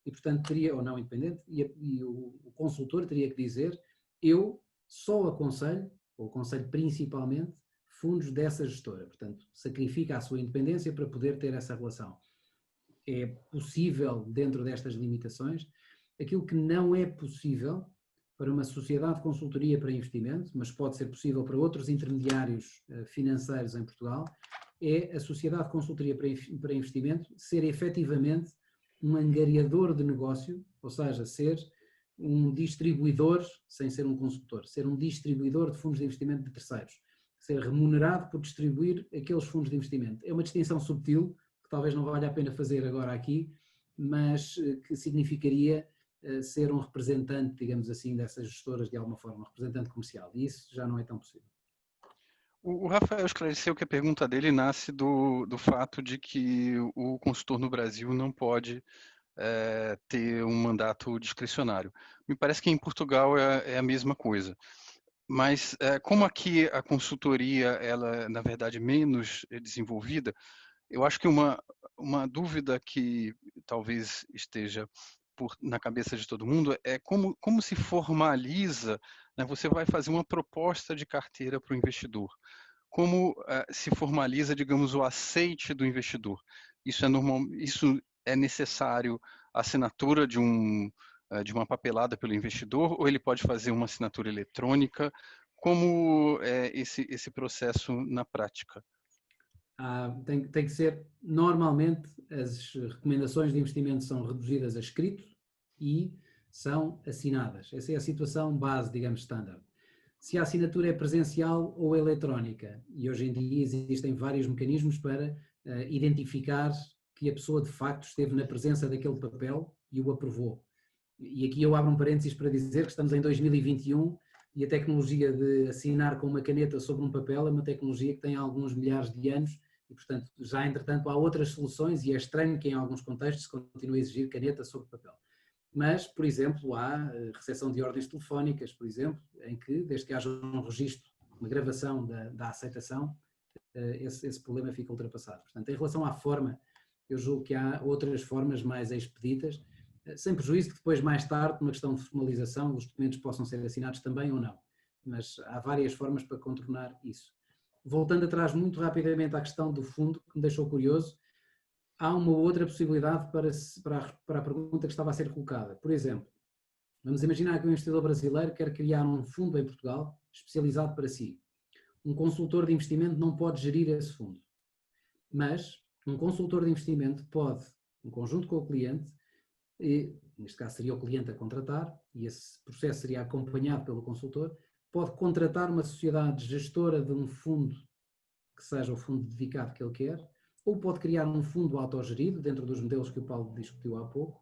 e portanto teria, ou não independente, e o consultor teria que dizer: eu só aconselho, ou aconselho principalmente, fundos dessa gestora, portanto sacrifica a sua independência para poder ter essa relação. É possível dentro destas limitações. Aquilo que não é possível para uma sociedade de consultoria para investimento, mas pode ser possível para outros intermediários financeiros em Portugal, é a sociedade de consultoria para investimento ser efetivamente um angariador de negócio, ou seja, ser um distribuidor, sem ser um consultor, ser um distribuidor de fundos de investimento de terceiros, ser remunerado por distribuir aqueles fundos de investimento. É uma distinção subtil, que talvez não valha a pena fazer agora aqui, mas que significaria ser um representante, digamos assim, dessas gestoras de alguma forma, um representante comercial, e isso já não é tão possível. O Rafael esclareceu que a pergunta dele nasce do fato de que o consultor no Brasil não pode ter um mandato discricionário. Me parece que em Portugal é a mesma coisa. Mas como aqui a consultoria ela na verdade menos desenvolvida, eu acho que uma dúvida que talvez esteja na cabeça de todo mundo é como se formaliza, né? Você vai fazer uma proposta de carteira para o investidor. Como se formaliza, digamos, o aceite do investidor? Isso é necessário a assinatura de uma papelada pelo investidor, ou ele pode fazer uma assinatura eletrônica? Como é esse processo na prática? Tem que ser, normalmente, as recomendações de investimento são reduzidas a escrito e são assinadas. Essa é a situação base, digamos, standard. Se a assinatura é presencial ou eletrónica, e hoje em dia existem vários mecanismos para identificar que a pessoa de facto esteve na presença daquele papel e o aprovou. E aqui eu abro um parênteses para dizer que estamos em 2021 e a tecnologia de assinar com uma caneta sobre um papel é uma tecnologia que tem alguns milhares de anos e, portanto, já entretanto há outras soluções e é estranho que em alguns contextos se continue a exigir caneta sobre papel. Mas, por exemplo, há recepção de ordens telefónicas, por exemplo, em que, desde que haja um registro, uma gravação da aceitação, esse problema fica ultrapassado. Portanto, em relação à forma, eu julgo que há outras formas mais expeditas, sem prejuízo que depois, mais tarde, numa questão de formalização, os documentos possam ser assinados também ou não. Mas há várias formas para contornar isso. Voltando atrás muito rapidamente à questão do fundo, que me deixou curioso, há uma outra possibilidade para a pergunta que estava a ser colocada. Por exemplo, vamos imaginar que um investidor brasileiro quer criar um fundo em Portugal especializado para si. Um consultor de investimento não pode gerir esse fundo, mas um consultor de investimento pode, em conjunto com o cliente, neste caso seria o cliente a contratar, e esse processo seria acompanhado pelo consultor, pode contratar uma sociedade gestora de um fundo que seja o fundo dedicado que ele quer, ou pode criar um fundo autogerido, dentro dos modelos que o Paulo discutiu há pouco,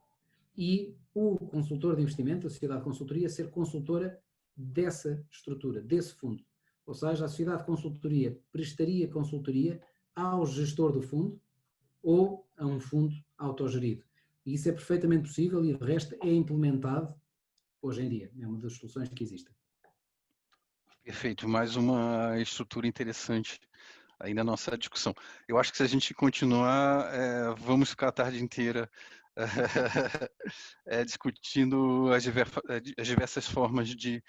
e o consultor de investimento, a sociedade de consultoria, ser consultora dessa estrutura, desse fundo. Ou seja, a sociedade de consultoria prestaria consultoria ao gestor do fundo ou a um fundo autogerido. E isso é perfeitamente possível e, de resto, é implementado hoje em dia. É uma das soluções que existem. Perfeito, mais uma estrutura interessante aí na nossa discussão. Eu acho que se a gente continuar, vamos ficar a tarde inteira discutindo as diversas formas de,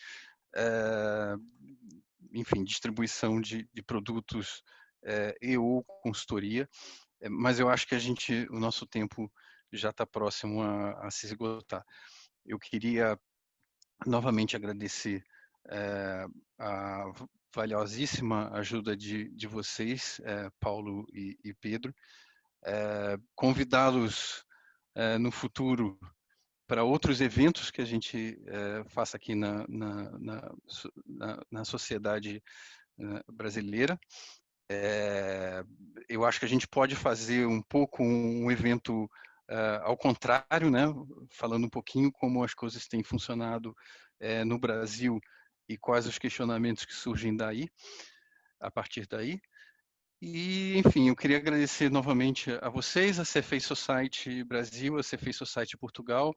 enfim, distribuição de produtos e ou consultoria, mas eu acho que o nosso tempo já está próximo a se esgotar. Eu queria novamente agradecer a valiosíssima ajuda de vocês, Paulo e Pedro, convidá-los no futuro para outros eventos que a gente faça aqui na sociedade brasileira. Eu acho que a gente pode fazer um pouco um evento ao contrário, né? Falando um pouquinho como as coisas têm funcionado no Brasil e quais os questionamentos que surgem daí, a partir daí. E, enfim, eu queria agradecer novamente a vocês, a CFA Society Brasil, a CFA Society Portugal,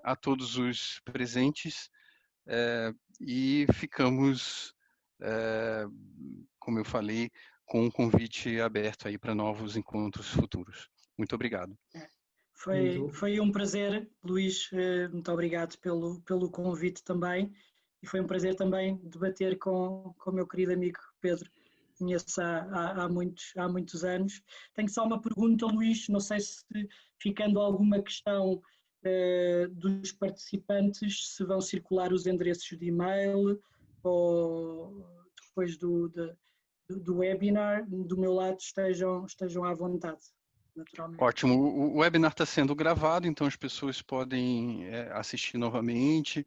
a todos os presentes, e ficamos, como eu falei, com um convite aberto aí para novos encontros futuros. Muito obrigado. Foi um prazer, Luís, muito obrigado pelo convite também, e foi um prazer também debater com o meu querido amigo Pedro, conheço há muitos anos. Tenho só uma pergunta, Luís, não sei se ficando alguma questão dos participantes, se vão circular os endereços de e-mail ou depois do webinar, do meu lado estejam à vontade. Naturalmente. Ótimo. O webinar está sendo gravado, então as pessoas podem assistir novamente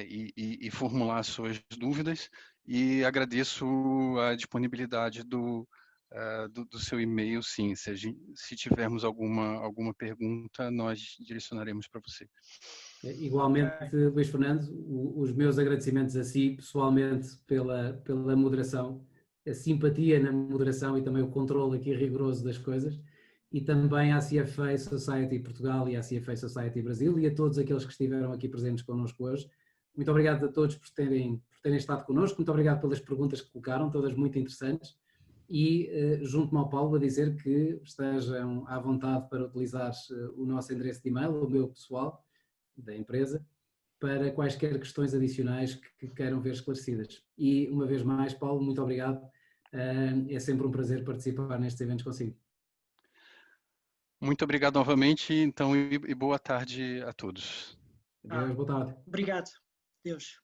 e formular suas dúvidas. E agradeço a disponibilidade do seu e-mail, sim. Se tivermos alguma pergunta, nós direcionaremos para você. Igualmente, Luís Fernando, os meus agradecimentos a si, pessoalmente, pela moderação, a simpatia na moderação e também o controle aqui rigoroso das coisas, e também à CFA Society Portugal e à CFA Society Brasil e a todos aqueles que estiveram aqui presentes connosco hoje. Muito obrigado a todos por terem estado connosco, muito obrigado pelas perguntas que colocaram, todas muito interessantes, e junto-me ao Paulo a dizer que estejam à vontade para utilizar o nosso endereço de e-mail, o meu pessoal, da empresa, para quaisquer questões adicionais que queiram ver esclarecidas. E, uma vez mais, Paulo, muito obrigado. É sempre um prazer participar nestes eventos consigo. Muito obrigado novamente, então, e boa tarde a todos. Adeus, boa tarde. Obrigado. Deus.